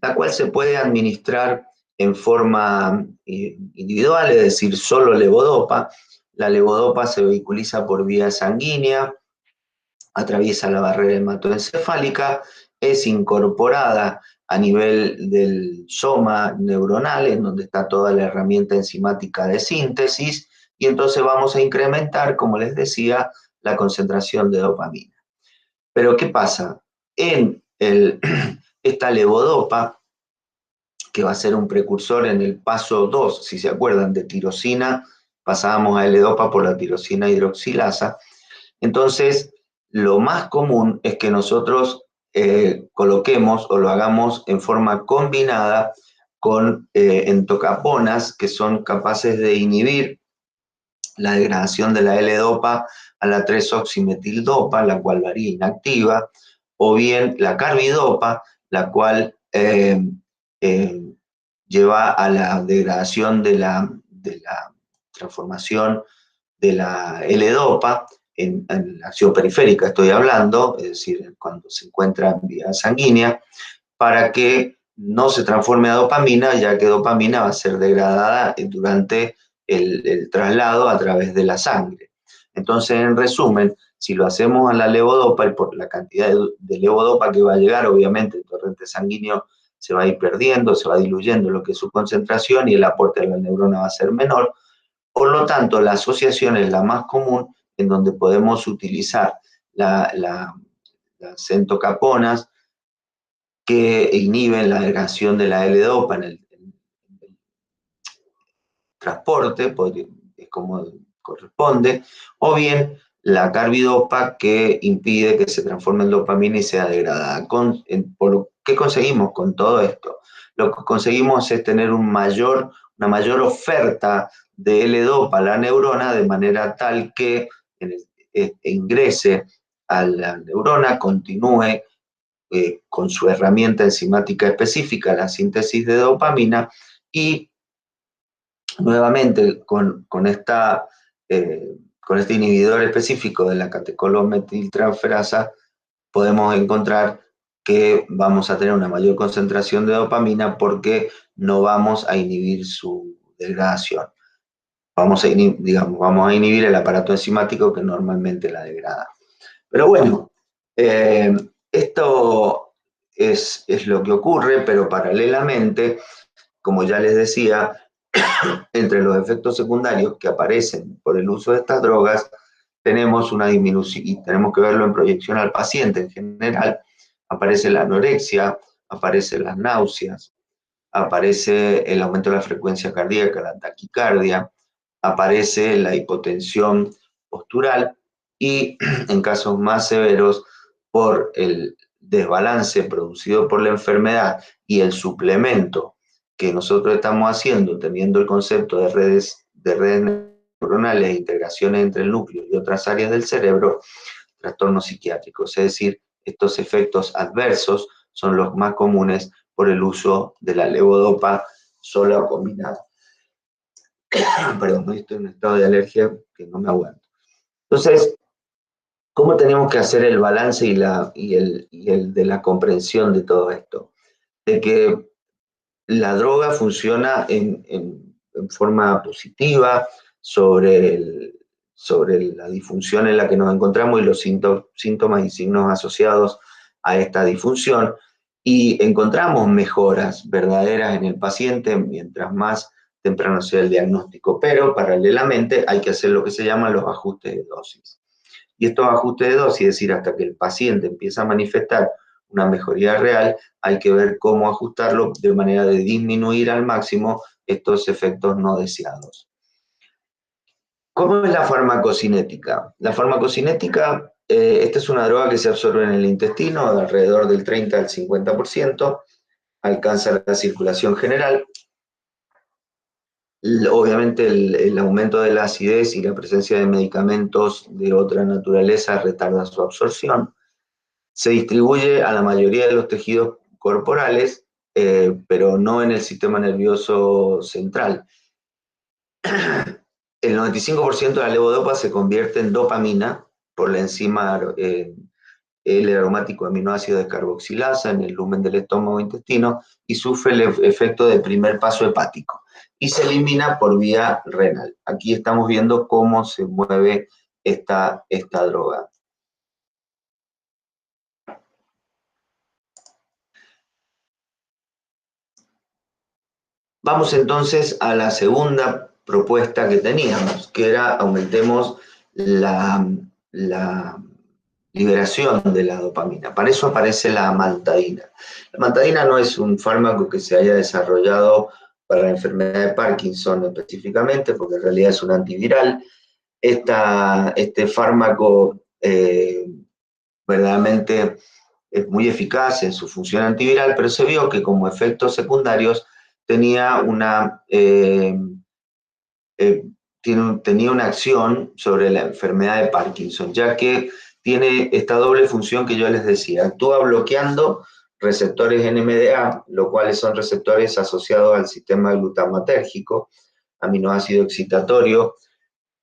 Speaker 1: la cual se puede administrar en forma individual, es decir, solo levodopa. La levodopa se vehiculiza por vía sanguínea, atraviesa la barrera hematoencefálica, es incorporada a nivel del soma neuronal, en donde está toda la herramienta enzimática de síntesis, y entonces vamos a incrementar, como les decía, la concentración de dopamina. Pero ¿qué pasa? En esta levodopa, que va a ser un precursor en el paso 2, si se acuerdan, de tirosina, pasábamos a L-dopa por la tirosina hidroxilasa. Entonces, lo más común es que nosotros coloquemos o lo hagamos en forma combinada con entocaponas, que son capaces de inhibir la degradación de la L-dopa a la 3-oximetildopa, la cual varía inactiva, o bien la carbidopa, la cual eh, lleva a la degradación de la transformación de la L-dopa en la acción periférica, estoy hablando, es decir, cuando se encuentra en vía sanguínea, para que no se transforme a dopamina, ya que dopamina va a ser degradada durante el traslado a través de la sangre. Entonces, en resumen, si lo hacemos a la levodopa, y por la cantidad de levodopa que va a llegar, obviamente el torrente sanguíneo se va a ir perdiendo, se va diluyendo lo que es su concentración y el aporte a la neurona va a ser menor. Por lo tanto, la asociación es la más común, en donde podemos utilizar las centocaponas que inhiben la degradación de la L-dopa en el transporte, es como corresponde, o bien la carbidopa, que impide que se transforme en dopamina y sea degradada. ¿Qué conseguimos con todo esto? Lo que conseguimos es tener una mayor oferta de L-dopa a la neurona, de manera tal que ingrese a la neurona, continúe con su herramienta enzimática específica, la síntesis de dopamina, y nuevamente con este inhibidor específico de la catecolamimetiltransferasa podemos encontrar que vamos a tener una mayor concentración de dopamina porque no vamos a inhibir su degradación. Vamos a inhibir el aparato enzimático que normalmente la degrada. Pero bueno, esto es lo que ocurre, pero paralelamente, como ya les decía, entre los efectos secundarios que aparecen por el uso de estas drogas, tenemos una disminución, y tenemos que verlo en proyección al paciente en general. Aparece la anorexia, aparecen las náuseas, aparece el aumento de la frecuencia cardíaca, la taquicardia, aparece la hipotensión postural y, en casos más severos, por el desbalance producido por la enfermedad y el suplemento que nosotros estamos haciendo, teniendo el concepto de redes neuronales e integraciones entre el núcleo y otras áreas del cerebro, trastornos psiquiátricos. Es decir, estos efectos adversos son los más comunes por el uso de la levodopa sola o combinada. Perdón, estoy en un estado de alergia que no me aguanto. Entonces, ¿cómo tenemos que hacer el balance y el de la comprensión de todo esto? De que la droga funciona en forma positiva sobre la disfunción en la que nos encontramos y los síntomas y signos asociados a esta disfunción, y encontramos mejoras verdaderas en el paciente mientras más temprano sea el diagnóstico, pero paralelamente hay que hacer lo que se llaman los ajustes de dosis. Y estos ajustes de dosis, es decir, hasta que el paciente empieza a manifestar una mejoría real, hay que ver cómo ajustarlo de manera de disminuir al máximo estos efectos no deseados. ¿Cómo es la farmacocinética? La farmacocinética, esta es una droga que se absorbe en el intestino, de alrededor del 30 al 50%, alcanza la circulación general. Obviamente el aumento de la acidez y la presencia de medicamentos de otra naturaleza retarda su absorción. Se distribuye a la mayoría de los tejidos corporales, pero no en el sistema nervioso central. El 95% de la levodopa se convierte en dopamina por la enzima L-aromático aminoácido descarboxilasa en el lumen del estómago e intestino y sufre el efecto del primer paso hepático y se elimina por vía renal. Aquí estamos viendo cómo se mueve esta droga. Vamos entonces a la segunda propuesta que teníamos, que era aumentemos la liberación de la dopamina. Para eso aparece la amantadina. La amantadina no es un fármaco que se haya desarrollado para la enfermedad de Parkinson específicamente, porque en realidad es un antiviral. Este fármaco verdaderamente es muy eficaz en su función antiviral, pero se vio que como efectos secundarios tenía una acción sobre la enfermedad de Parkinson, ya que tiene esta doble función que yo les decía. Actúa bloqueando receptores NMDA, los cuales son receptores asociados al sistema glutamatérgico, aminoácido excitatorio,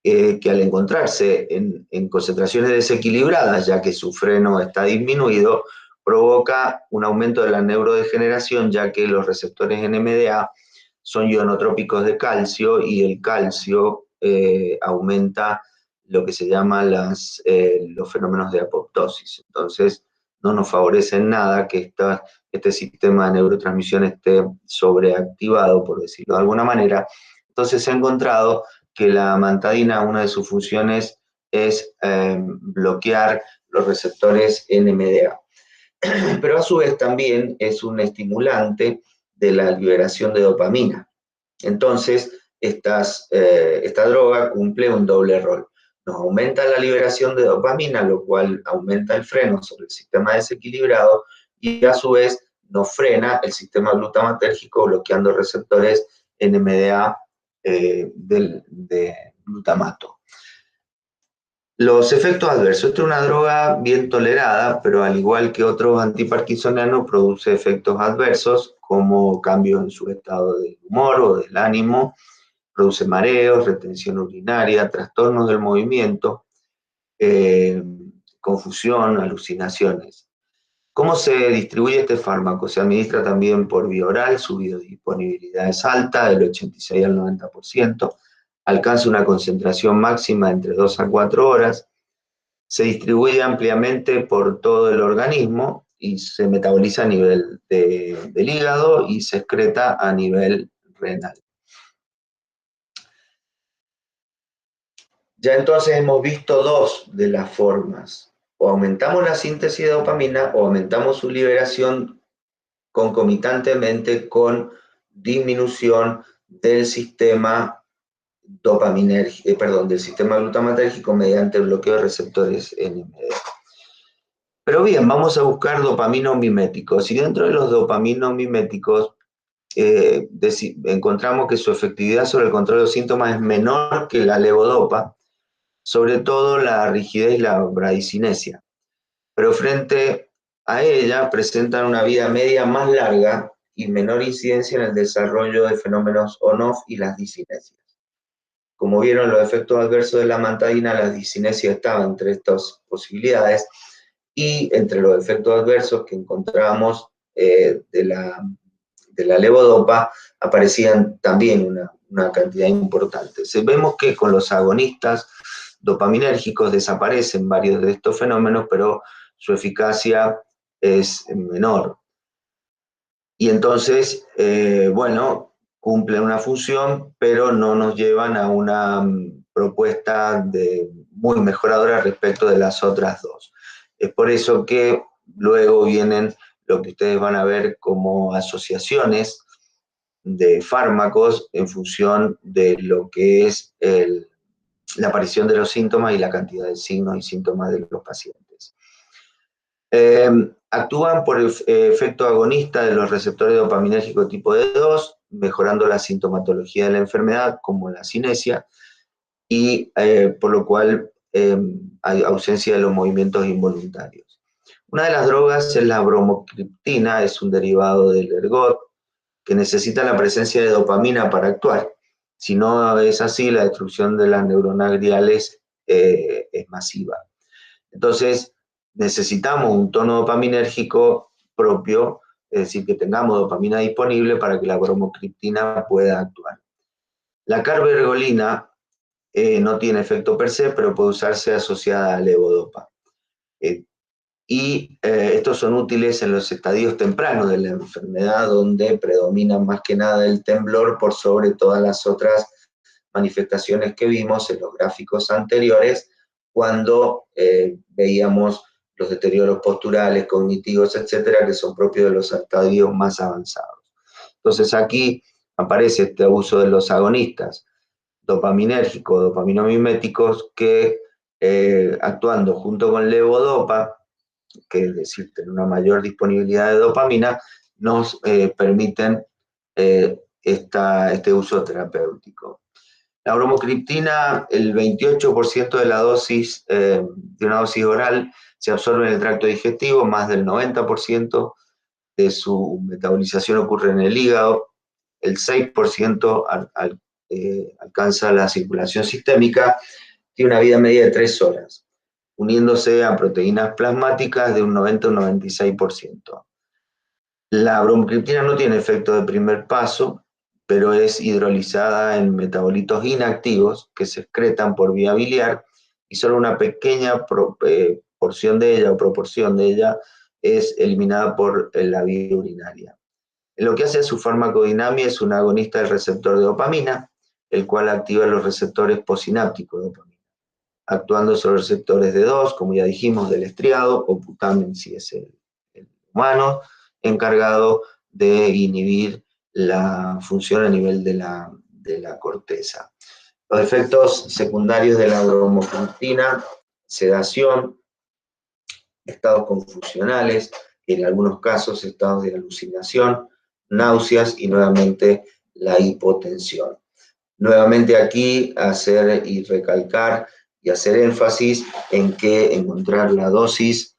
Speaker 1: que al encontrarse en concentraciones desequilibradas, ya que su freno está disminuido, provoca un aumento de la neurodegeneración, ya que los receptores NMDA son ionotrópicos de calcio y el calcio aumenta lo que se llama los fenómenos de apoptosis. Entonces, no nos favorece en nada que este sistema de neurotransmisión esté sobreactivado, por decirlo de alguna manera. Entonces, se ha encontrado que la amantadina, una de sus funciones es bloquear los receptores NMDA. Pero a su vez también es un estimulante de la liberación de dopamina. Entonces, esta droga cumple un doble rol. nos aumenta la liberación de dopamina, lo cual aumenta el freno sobre el sistema desequilibrado y a su vez nos frena el sistema glutamatérgico bloqueando receptores NMDA de glutamato. Los efectos adversos. Esta es una droga bien tolerada, pero al igual que otros antiparkinsonianos, produce efectos adversos como cambios en su estado de humor o del ánimo, produce mareos, retención urinaria, trastornos del movimiento, confusión, alucinaciones. ¿Cómo se distribuye este fármaco? Se administra también por vía oral, su biodisponibilidad es alta, del 86 al 90%, alcanza una concentración máxima entre 2 a 4 horas, se distribuye ampliamente por todo el organismo y se metaboliza a nivel del hígado y se excreta a nivel renal. Ya entonces hemos visto dos de las formas. O aumentamos la síntesis de dopamina o aumentamos su liberación concomitantemente con disminución del sistema del sistema glutamatérgico mediante bloqueo de receptores NMDA. Pero bien, vamos a buscar dopaminomiméticos. Y dentro de los dopaminomiméticos encontramos que su efectividad sobre el control de los síntomas es menor que la levodopa, sobre todo la rigidez y la bradicinesia. Pero frente a ella presentan una vida media más larga y menor incidencia en el desarrollo de fenómenos on-off y las discinesias. Como vieron, los efectos adversos de la amantadina, la discinesia estaba entre estas posibilidades, y entre los efectos adversos que encontramos de la levodopa aparecían también una cantidad importante. Vemos que con los agonistas dopaminérgicos desaparecen varios de estos fenómenos, pero su eficacia es menor. Y entonces, bueno, cumplen una función, pero no nos llevan a una propuesta muy mejoradora respecto de las otras dos. Es por eso que luego vienen lo que ustedes van a ver como asociaciones de fármacos en función de lo que es la aparición de los síntomas y la cantidad de signos y síntomas de los pacientes. Actúan por el efecto agonista de los receptores dopaminérgicos tipo D2, mejorando la sintomatología de la enfermedad, como la cinesia, y por lo cual hay ausencia de los movimientos involuntarios. Una de las drogas es la bromocriptina, es un derivado del ergot, que necesita la presencia de dopamina para actuar. Si no es así, la destrucción de las neuronas gliales es masiva. Entonces, necesitamos un tono dopaminérgico propio, es decir, que tengamos dopamina disponible para que la bromocriptina pueda actuar. La carbergolina no tiene efecto per se, pero puede usarse asociada a levodopa. Estos son útiles en los estadios tempranos de la enfermedad, donde predomina más que nada el temblor por sobre todas las otras manifestaciones que vimos en los gráficos anteriores, cuando veíamos los deterioros posturales, cognitivos, etcétera, que son propios de los estadios más avanzados. Entonces aquí aparece este uso de los agonistas dopaminérgicos, dopaminomiméticos, que actuando junto con levodopa, que es decir, tener una mayor disponibilidad de dopamina, nos permiten este uso terapéutico. La bromocriptina, el 28% de la dosis, de una dosis oral, se absorbe en el tracto digestivo, más del 90% de su metabolización ocurre en el hígado, el 6% alcanza la circulación sistémica, tiene una vida media de 3 horas, uniéndose a proteínas plasmáticas de un 90 a un 96%. La bromocriptina no tiene efecto de primer paso, pero es hidrolizada en metabolitos inactivos que se excretan por vía biliar y solo una pequeña porción de ella o proporción de ella es eliminada por la vía urinaria. Lo que hace su farmacodinamia es un agonista del receptor de dopamina, el cual activa los receptores posinápticos de dopamina, actuando sobre receptores D2, como ya dijimos, del estriado, o putamen si es el humano, encargado de inhibir la función a nivel de la corteza. Los efectos secundarios de la bromocriptina: sedación, estados confusionales, en algunos casos estados de alucinación, náuseas y nuevamente la hipotensión. Nuevamente aquí hacer y recalcar y hacer énfasis en que encontrar la dosis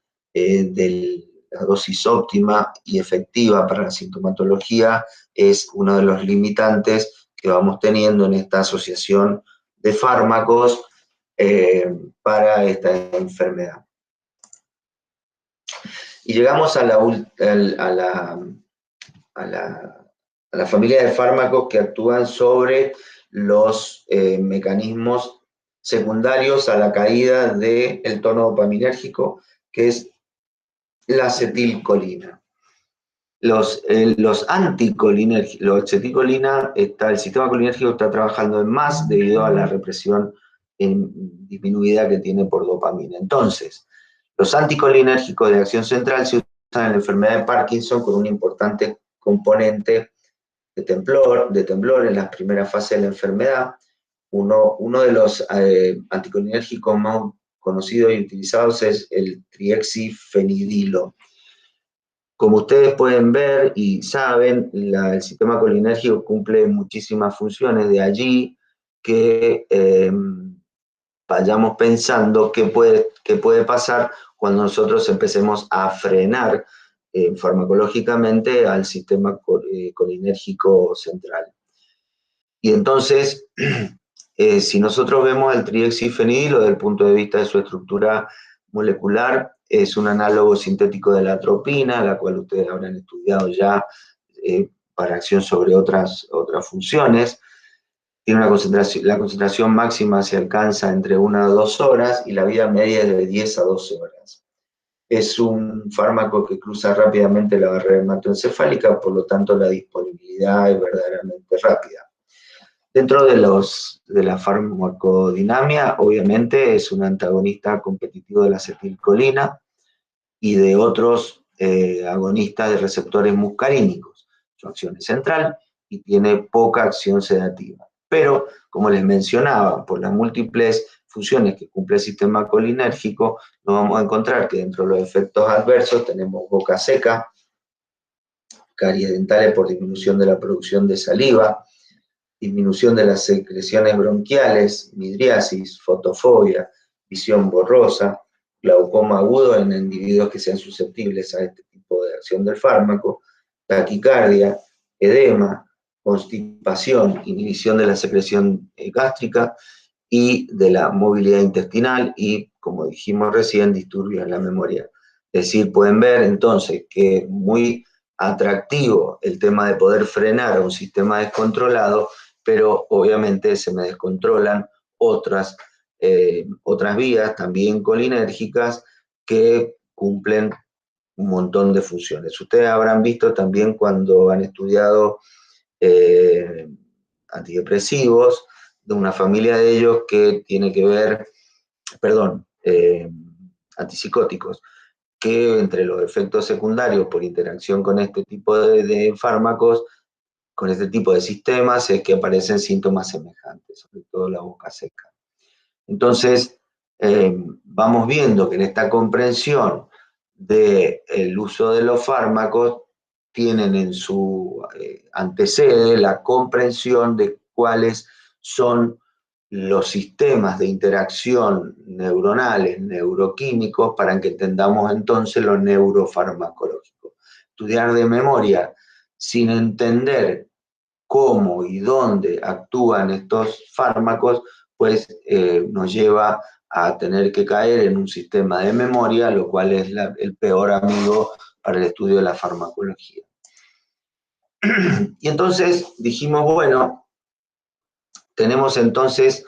Speaker 1: óptima y efectiva para la sintomatología es uno de los limitantes que vamos teniendo en esta asociación de fármacos para esta enfermedad. Y llegamos a la familia de fármacos que actúan sobre los mecanismos secundarios a la caída del tono dopaminérgico, que es la acetilcolina. Los anticolinérgicos, la acetilcolina, el sistema colinérgico está trabajando en más debido a la represión disminuida que tiene por dopamina. Entonces, los anticolinérgicos de acción central se usan en la enfermedad de Parkinson con un importante componente de temblor en las primeras fases de la enfermedad. Uno de los anticolinérgicos más conocidos y utilizados es el triexifenidilo. Como ustedes pueden ver y saben, el sistema colinérgico cumple muchísimas funciones, de allí que vayamos pensando qué puede pasar cuando nosotros empecemos a frenar farmacológicamente al sistema colinérgico central. Y entonces, si nosotros vemos el triexifenidilo desde el punto de vista de su estructura molecular, es un análogo sintético de la atropina, la cual ustedes habrán estudiado ya para acción sobre otras funciones. Tiene la concentración máxima se alcanza entre 1 a 2 horas y la vida media es de 10 a 12 horas. Es un fármaco que cruza rápidamente la barrera hematoencefálica, por lo tanto la disponibilidad es verdaderamente rápida. Dentro de la farmacodinamia, obviamente es un antagonista competitivo de la acetilcolina y de otros agonistas de receptores muscarínicos. Su acción es central y tiene poca acción sedativa. Pero, como les mencionaba, por las múltiples funciones que cumple el sistema colinérgico, nos vamos a encontrar que dentro de los efectos adversos tenemos boca seca, caries dentales por disminución de la producción de saliva, disminución de las secreciones bronquiales, midriasis, fotofobia, visión borrosa, glaucoma agudo en individuos que sean susceptibles a este tipo de acción del fármaco, taquicardia, edema, constipación, inhibición de la secreción gástrica y de la movilidad intestinal y, como dijimos recién, disturbios en la memoria. Es decir, pueden ver entonces que es muy atractivo el tema de poder frenar a un sistema descontrolado, pero obviamente se me descontrolan otras vías también colinérgicas que cumplen un montón de funciones. Ustedes habrán visto también cuando han estudiado antidepresivos, de una familia de ellos que tiene que ver, antipsicóticos, que entre los efectos secundarios por interacción con este tipo de fármacos, con este tipo de sistemas, es que aparecen síntomas semejantes, sobre todo la boca seca. Entonces, vamos viendo que en esta comprensión del uso de los fármacos, tienen en su antecede la comprensión de cuáles son los sistemas de interacción neuronales, neuroquímicos, para que entendamos entonces lo neurofarmacológico. Estudiar de memoria sin entender cómo y dónde actúan estos fármacos, pues nos lleva a tener que caer en un sistema de memoria, lo cual es el peor amigo para el estudio de la farmacología. Y entonces dijimos, bueno, tenemos entonces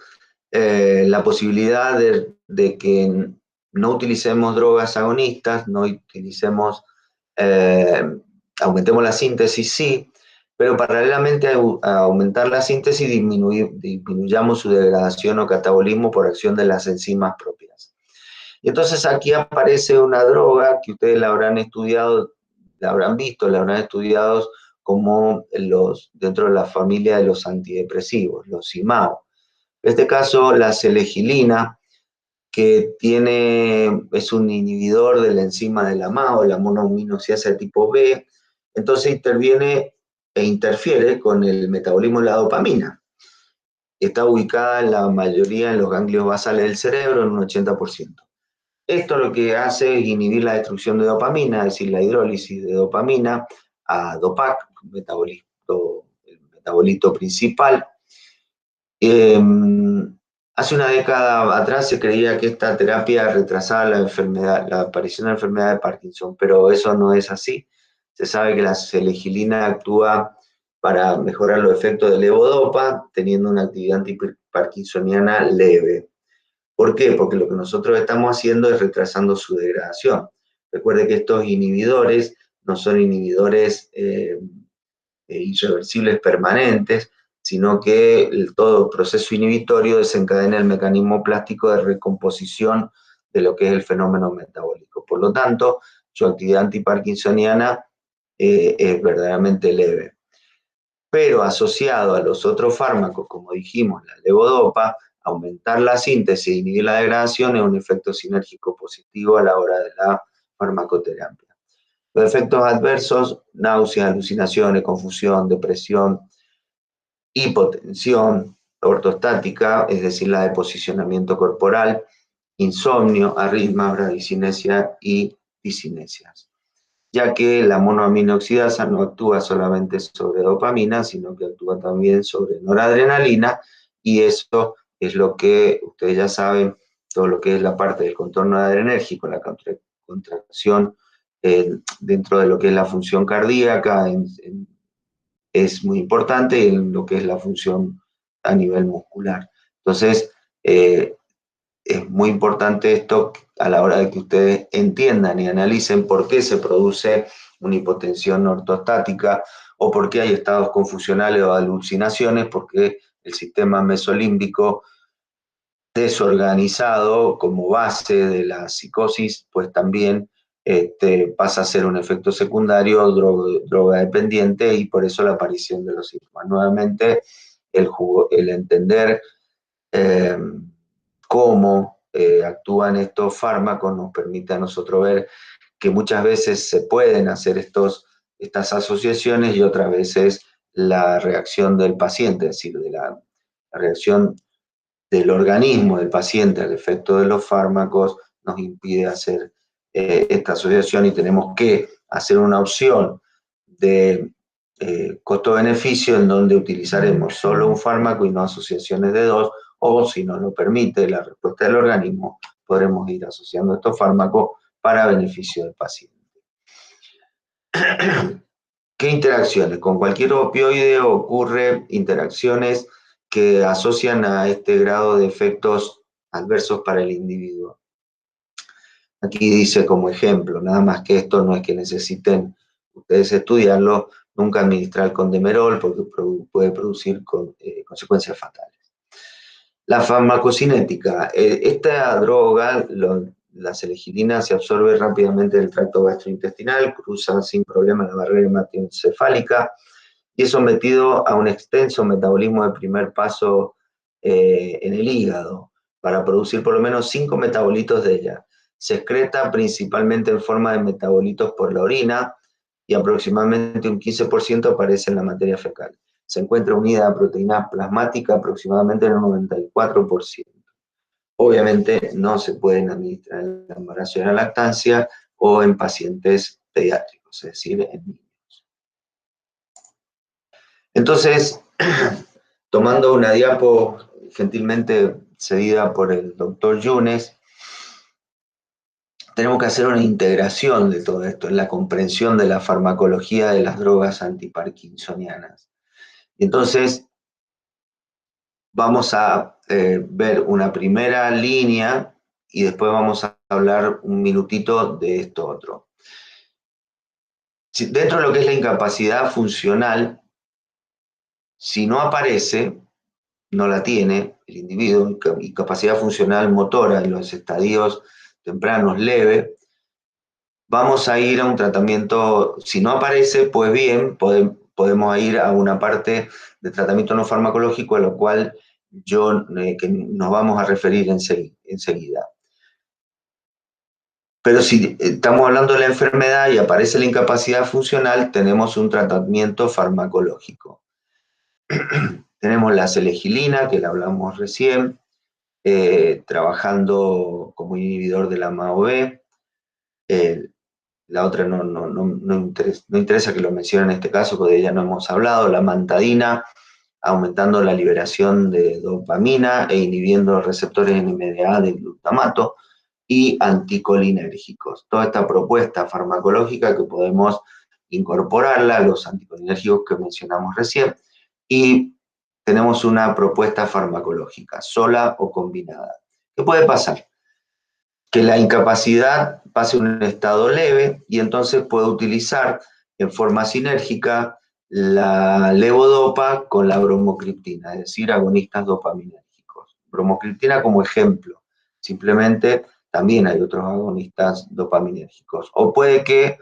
Speaker 1: la posibilidad de que no utilicemos drogas agonistas, no utilicemos, aumentemos la síntesis, sí, pero paralelamente a aumentar la síntesis disminuyamos su degradación o catabolismo por acción de las enzimas propias. Y entonces aquí aparece una droga que ustedes la habrán estudiado, la habrán visto, la habrán estudiado como dentro de la familia de los antidepresivos, los IMAO. En este caso, la selegilina, que es un inhibidor de la enzima de la MAO, la monoaminoxidasa tipo B, entonces interviene e interfiere con el metabolismo de la dopamina. Está ubicada en la mayoría en los ganglios basales del cerebro, en un 80%. Esto lo que hace es inhibir la destrucción de dopamina, es decir, la hidrólisis de dopamina a DOPAC, el metabolito principal. Hace una década atrás se creía que esta terapia retrasaba la aparición de la enfermedad de Parkinson, pero eso no es así. Se sabe que la selegilina actúa para mejorar los efectos del levodopa, teniendo una actividad antiparkinsoniana leve. ¿Por qué? Porque lo que nosotros estamos haciendo es retrasando su degradación. Recuerde que estos inhibidores no son inhibidores irreversibles permanentes, sino que todo proceso inhibitorio desencadena el mecanismo plástico de recomposición de lo que es el fenómeno metabólico. Por lo tanto, su actividad antiparkinsoniana es verdaderamente leve. Pero asociado a los otros fármacos, como dijimos, la levodopa, aumentar la síntesis e inhibir la degradación es un efecto sinérgico positivo a la hora de la farmacoterapia. Los efectos adversos, náuseas, alucinaciones, confusión, depresión, hipotensión ortostática, es decir, la de posicionamiento corporal, insomnio, arritmias, bradicinesia y disinesias, ya que la monoaminoxidasa no actúa solamente sobre dopamina, sino que actúa también sobre noradrenalina, y eso es lo que ustedes ya saben, todo lo que es la parte del contorno adrenérgico, la contracción dentro de lo que es la función cardíaca, es muy importante en lo que es la función a nivel muscular. Entonces, es muy importante esto a la hora de que ustedes entiendan y analicen por qué se produce una hipotensión ortostática o por qué hay estados confusionales o alucinaciones, porque el sistema mesolímbico desorganizado como base de la psicosis, pues también pasa a ser un efecto secundario, droga dependiente, y por eso la aparición de los síntomas. Nuevamente, el entender cómo actúan estos fármacos nos permite a nosotros ver que muchas veces se pueden hacer estas asociaciones y otras veces la reacción del paciente, es decir, de la reacción del organismo del paciente al efecto de los fármacos nos impide hacer esta asociación, y tenemos que hacer una opción de costo-beneficio en donde utilizaremos solo un fármaco y no asociaciones de dos, o si nos lo permite la respuesta del organismo, podremos ir asociando estos fármacos para beneficio del paciente. ¿Qué interacciones? Con cualquier opioide ocurre interacciones que asocian a este grado de efectos adversos para el individuo. Aquí dice como ejemplo, nada más que esto no es que necesiten ustedes estudiarlo, nunca administrar con Demerol porque puede producir consecuencias fatales. La farmacocinética. Esta droga, la selegilina, se absorbe rápidamente del tracto gastrointestinal, cruza sin problema la barrera hematoencefálica y es sometido a un extenso metabolismo de primer paso en el hígado para producir por lo menos 5 metabolitos de ella. Se excreta principalmente en forma de metabolitos por la orina y aproximadamente un 15% aparece en la materia fecal. Se encuentra unida a proteína plasmática aproximadamente en un 94%. Obviamente no se pueden administrar en el embarazo y en la lactancia o en pacientes pediátricos, es decir, en niños. Entonces, tomando una diapo gentilmente cedida por el doctor Yunes, tenemos que hacer una integración de todo esto en la comprensión de la farmacología de las drogas antiparkinsonianas. Y entonces, vamos a ver una primera línea y después vamos a hablar un minutito de esto otro. Dentro de lo que es la incapacidad funcional, si no aparece, no la tiene el individuo, incapacidad funcional motora en los estadios tempranos leve, vamos a ir a un tratamiento. Si no aparece, pues bien, podemos ir a una parte de tratamiento no farmacológico, a lo cual que nos vamos a referir enseguida. Pero si estamos hablando de la enfermedad y aparece la incapacidad funcional, tenemos un tratamiento farmacológico. Tenemos la selegilina, que la hablamos recién, trabajando como inhibidor de la MAO-B. La otra no interesa que lo mencione en este caso, porque de ella no hemos hablado. La amantadina, aumentando la liberación de dopamina e inhibiendo los receptores NMDA del glutamato, y anticolinérgicos. Toda esta propuesta farmacológica que podemos incorporarla a los anticolinérgicos que mencionamos recién, y tenemos una propuesta farmacológica, sola o combinada. ¿Qué puede pasar? Que la incapacidad pase a un estado leve y entonces puedo utilizar en forma sinérgica la levodopa con la bromocriptina, es decir, agonistas dopaminérgicos. Bromocriptina como ejemplo, simplemente también hay otros agonistas dopaminérgicos. O puede que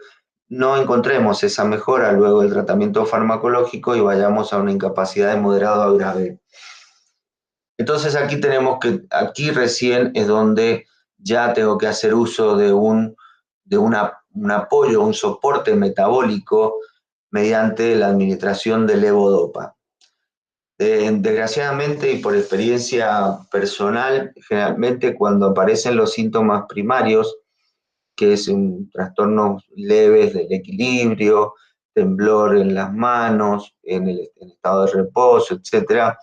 Speaker 1: no encontremos esa mejora luego del tratamiento farmacológico y vayamos a una incapacidad de moderado a grave. Entonces aquí recién es donde ya tengo que hacer uso de un apoyo, un soporte metabólico mediante la administración de levodopa. Desgraciadamente y por experiencia personal, generalmente cuando aparecen los síntomas primarios, que es un trastornos leves del equilibrio, temblor en las manos, en estado de reposo, etc.,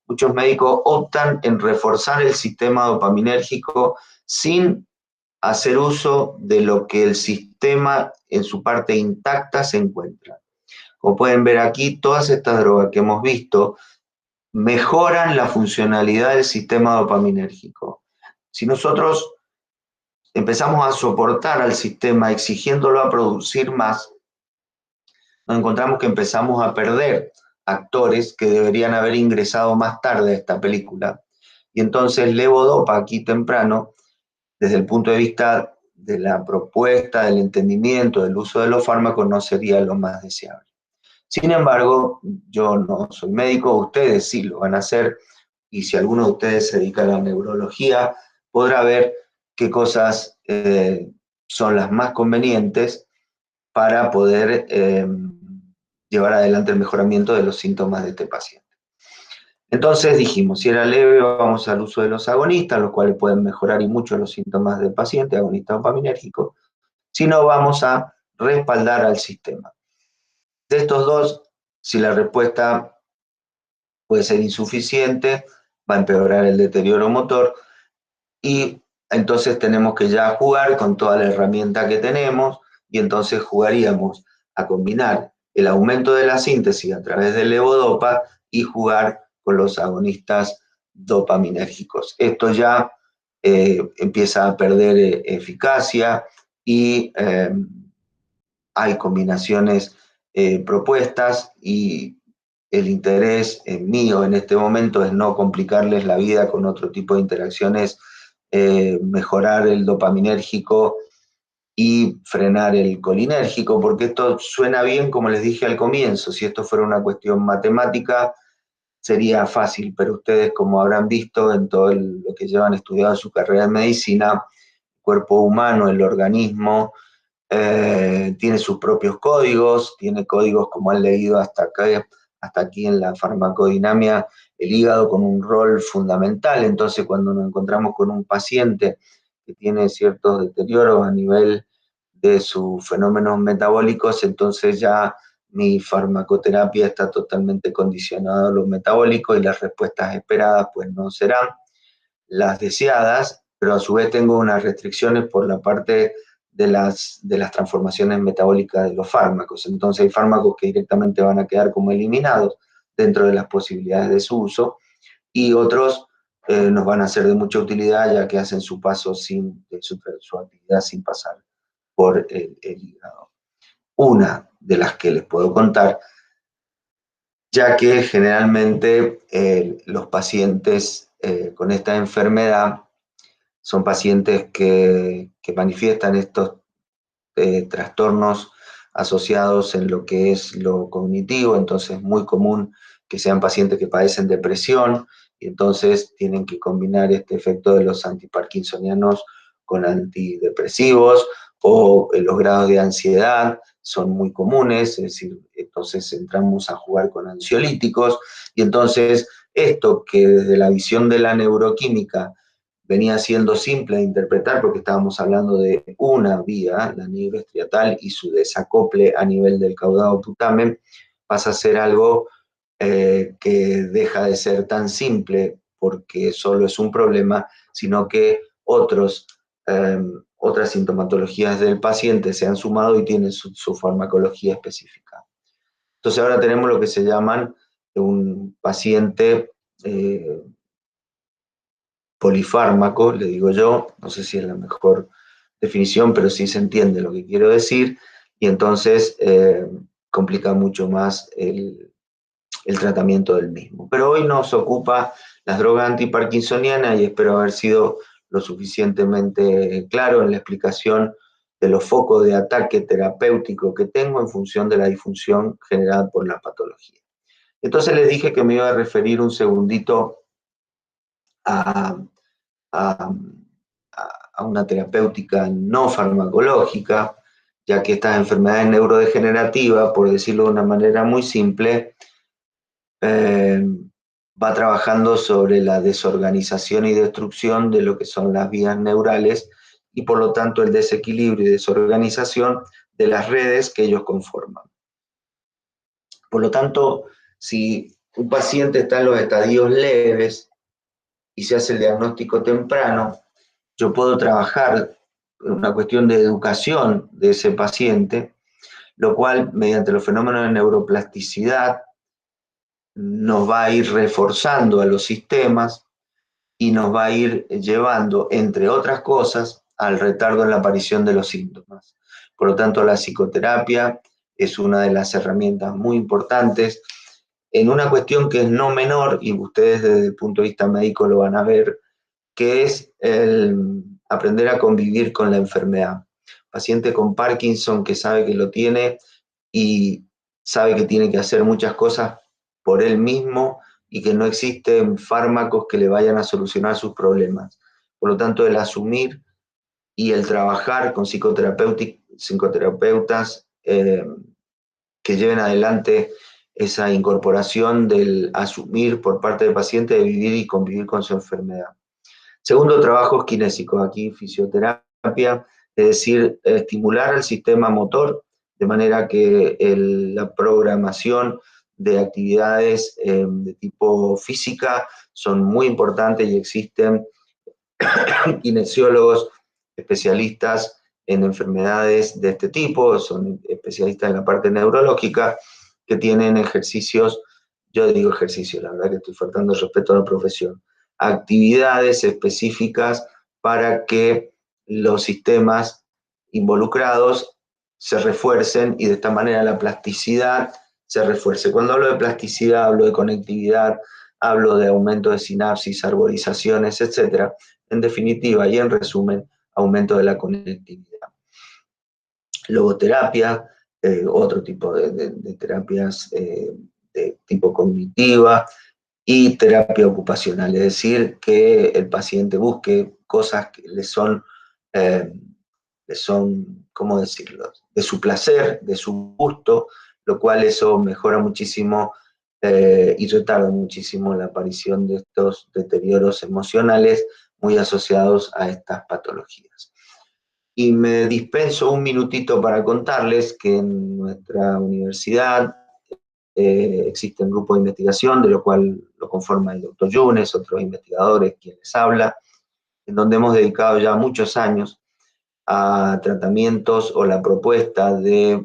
Speaker 1: muchos médicos optan en reforzar el sistema dopaminérgico sin hacer uso de lo que el sistema en su parte intacta se encuentra. Como pueden ver aquí, todas estas drogas que hemos visto mejoran la funcionalidad del sistema dopaminérgico. Si nosotros empezamos a soportar al sistema exigiéndolo a producir más, nos encontramos que empezamos a perder actores que deberían haber ingresado más tarde a esta película. Y entonces levodopa aquí temprano, desde el punto de vista de la propuesta, del entendimiento, del uso de los fármacos, no sería lo más deseable. Sin embargo, yo no soy médico, ustedes sí lo van a hacer, y si alguno de ustedes se dedica a la neurología, podrá ver qué cosas son las más convenientes para poder llevar adelante el mejoramiento de los síntomas de este paciente. Entonces dijimos, si era leve, vamos al uso de los agonistas, los cuales pueden mejorar y mucho los síntomas del paciente, agonistas dopaminérgicos. Si no, vamos a respaldar al sistema. De estos dos, si la respuesta puede ser insuficiente, va a empeorar el deterioro motor, y entonces tenemos que ya jugar con toda la herramienta que tenemos, y entonces jugaríamos a combinar el aumento de la síntesis a través del levodopa y jugar con los agonistas dopaminérgicos. Esto ya empieza a perder eficacia y hay combinaciones propuestas, y el interés mío en este momento es no complicarles la vida con otro tipo de interacciones, mejorar el dopaminérgico y frenar el colinérgico, porque esto suena bien, como les dije al comienzo. Si esto fuera una cuestión matemática, sería fácil, pero ustedes, como habrán visto en todo lo que llevan estudiado en su carrera de medicina, el cuerpo humano, el organismo, tiene sus propios códigos, tiene códigos como han leído hasta aquí en la farmacodinamia, el hígado con un rol fundamental. Entonces, cuando nos encontramos con un paciente que tiene ciertos deterioros a nivel de sus fenómenos metabólicos, entonces ya mi farmacoterapia está totalmente condicionada a los metabólicos, y las respuestas esperadas pues no serán las deseadas, pero a su vez tengo unas restricciones por la parte de las transformaciones metabólicas de los fármacos. Entonces hay fármacos que directamente van a quedar como eliminados dentro de las posibilidades de su uso, y otros nos van a ser de mucha utilidad, ya que hacen su paso su actividad sin pasar por el hígado. Una de las que les puedo contar, ya que generalmente los pacientes con esta enfermedad son pacientes que manifiestan estos trastornos asociados en lo que es lo cognitivo. Entonces es muy común que sean pacientes que padecen depresión y entonces tienen que combinar este efecto de los antiparkinsonianos con antidepresivos, o los grados de ansiedad son muy comunes, es decir, entonces entramos a jugar con ansiolíticos, y entonces esto que desde la visión de la neuroquímica venía siendo simple de interpretar, porque estábamos hablando de una vía, la nigroestriatal, y su desacople a nivel del caudado putamen, pasa a ser algo que deja de ser tan simple porque solo es un problema, sino que otras sintomatologías del paciente se han sumado y tienen su farmacología específica. Entonces ahora tenemos lo que se llaman un paciente polifármaco, le digo yo, no sé si es la mejor definición, pero sí se entiende lo que quiero decir, y entonces complica mucho más el tratamiento del mismo. Pero hoy nos ocupa las drogas antiparkinsonianas y espero haber sido lo suficientemente claro en la explicación de los focos de ataque terapéutico que tengo en función de la disfunción generada por la patología. Entonces les dije que me iba a referir un segundito a, a, a una terapéutica no farmacológica, ya que estas enfermedades neurodegenerativas, por decirlo de una manera muy simple, va trabajando sobre la desorganización y destrucción de lo que son las vías neurales y por lo tanto el desequilibrio y desorganización de las redes que ellos conforman. Por lo tanto, si un paciente está en los estadios leves y se hace el diagnóstico temprano, yo puedo trabajar una cuestión de educación de ese paciente, lo cual mediante los fenómenos de neuroplasticidad nos va a ir reforzando a los sistemas y nos va a ir llevando, entre otras cosas, al retardo en la aparición de los síntomas. Por lo tanto, la psicoterapia es una de las herramientas muy importantes en una cuestión que es no menor, y ustedes desde el punto de vista médico lo van a ver, que es el aprender a convivir con la enfermedad. Paciente con Parkinson que sabe que lo tiene y sabe que tiene que hacer muchas cosas por él mismo y que no existen fármacos que le vayan a solucionar sus problemas. Por lo tanto, el asumir y el trabajar con psicoterapeutas que lleven adelante esa incorporación del asumir por parte del paciente de vivir y convivir con su enfermedad. Segundo trabajo es kinésico, aquí fisioterapia, es decir, estimular el sistema motor de manera que la programación de actividades de tipo física son muy importantes y existen kinesiólogos especialistas en enfermedades de este tipo, son especialistas en la parte neurológica que tienen ejercicios, yo digo ejercicios, la verdad que estoy faltando respeto a la profesión, actividades específicas para que los sistemas involucrados se refuercen y de esta manera la plasticidad se refuerce. Cuando hablo de plasticidad, hablo de conectividad, hablo de aumento de sinapsis, arborizaciones, etc. En definitiva y en resumen, aumento de la conectividad. Logoterapia, otro tipo de terapias de tipo cognitiva, y terapia ocupacional, es decir, que el paciente busque cosas que le son, ¿cómo decirlo?, de su placer, de su gusto, lo cual eso mejora muchísimo y retarda muchísimo la aparición de estos deterioros emocionales muy asociados a estas patologías. Y me dispenso un minutito para contarles que en nuestra universidad existe un grupo de investigación, de lo cual lo conforma el doctor Yunes, otros investigadores, quien les habla, en donde hemos dedicado ya muchos años a tratamientos o la propuesta de,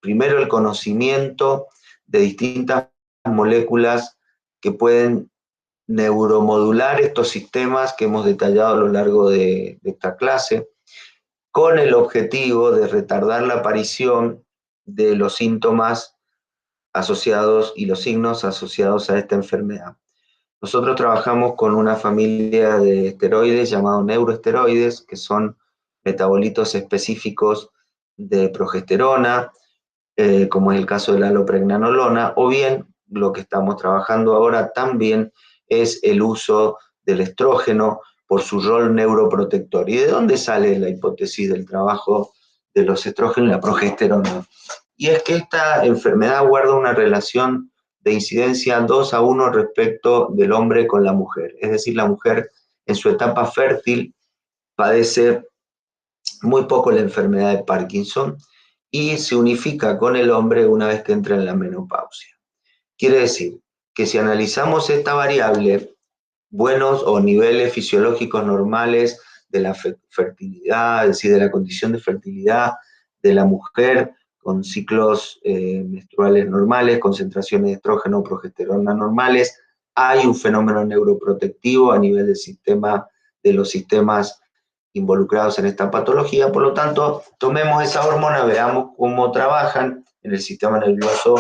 Speaker 1: primero, el conocimiento de distintas moléculas que pueden neuromodular estos sistemas que hemos detallado a lo largo de esta clase, con el objetivo de retardar la aparición de los síntomas asociados y los signos asociados a esta enfermedad. Nosotros trabajamos con una familia de esteroides llamados neuroesteroides, que son metabolitos específicos de progesterona, como es el caso de la alopregnanolona, o bien lo que estamos trabajando ahora también es el uso del estrógeno por su rol neuroprotector. ¿Y de dónde sale la hipótesis del trabajo de los estrógenos y la progesterona? Y es que esta enfermedad guarda una relación de incidencia 2-1 respecto del hombre con la mujer. Es decir, la mujer en su etapa fértil padece muy poco la enfermedad de Parkinson y se unifica con el hombre una vez que entra en la menopausia. Quiere decir que si analizamos esta variable, buenos o niveles fisiológicos normales de la fertilidad, es decir, de la condición de fertilidad de la mujer, con ciclos menstruales normales, concentraciones de estrógeno, progesterona normales, hay un fenómeno neuroprotectivo a nivel del sistema, de los sistemas involucrados en esta patología. Por lo tanto, tomemos esa hormona, veamos cómo trabajan en el sistema nervioso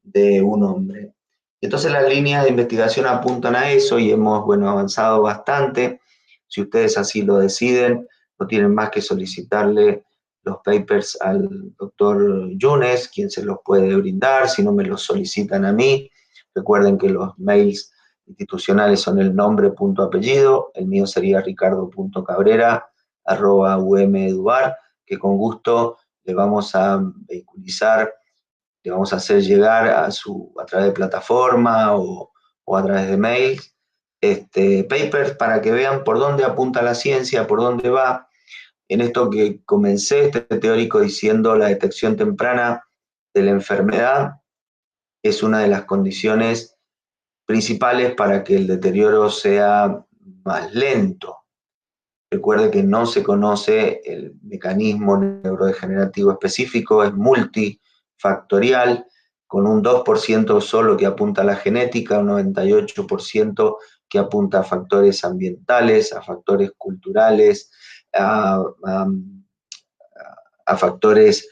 Speaker 1: de un hombre. Entonces las líneas de investigación apuntan a eso y hemos, bueno, avanzado bastante. Si ustedes así lo deciden, no tienen más que solicitarle los papers al doctor Yunes, quien se los puede brindar, si no me los solicitan a mí. Recuerden que los mails institucionales son el nombre, punto, apellido. El mío sería ricardo.cabrera@umeduar, que con gusto le vamos a vehiculizar, le vamos a hacer llegar a través de plataforma o a través de mails, papers para que vean por dónde apunta la ciencia, por dónde va. En esto que comencé, este teórico diciendo la detección temprana de la enfermedad es una de las condiciones principales para que el deterioro sea más lento. Recuerde que no se conoce el mecanismo neurodegenerativo específico, es multifactorial, con un 2% solo que apunta a la genética, un 98% que apunta a factores ambientales, a factores culturales, a factores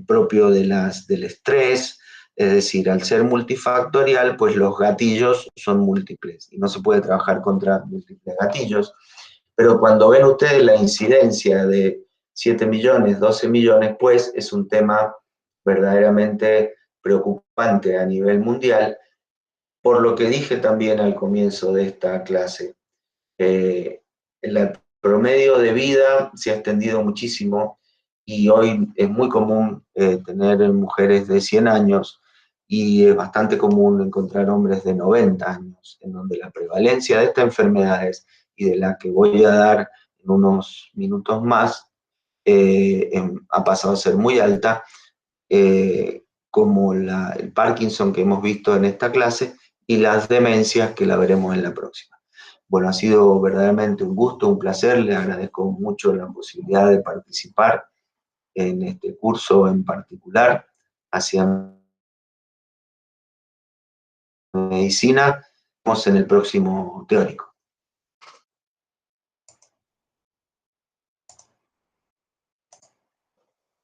Speaker 1: propios del estrés. Es decir, al ser multifactorial, pues los gatillos son múltiples y no se puede trabajar contra múltiples gatillos. Pero cuando ven ustedes la incidencia de 7 millones, 12 millones, pues es un tema verdaderamente preocupante a nivel mundial, por lo que dije también al comienzo de esta clase. El promedio de vida se ha extendido muchísimo y hoy es muy común tener mujeres de 100 años y es bastante común encontrar hombres de 90 años, en donde la prevalencia de estas enfermedades y de la que voy a dar en unos minutos más ha pasado a ser muy alta, como el Parkinson que hemos visto en esta clase y las demencias que la veremos en la próxima. Bueno, ha sido verdaderamente un gusto, un placer, le agradezco mucho la posibilidad de participar en este curso en particular hacia medicina. Nos vemos en el próximo teórico.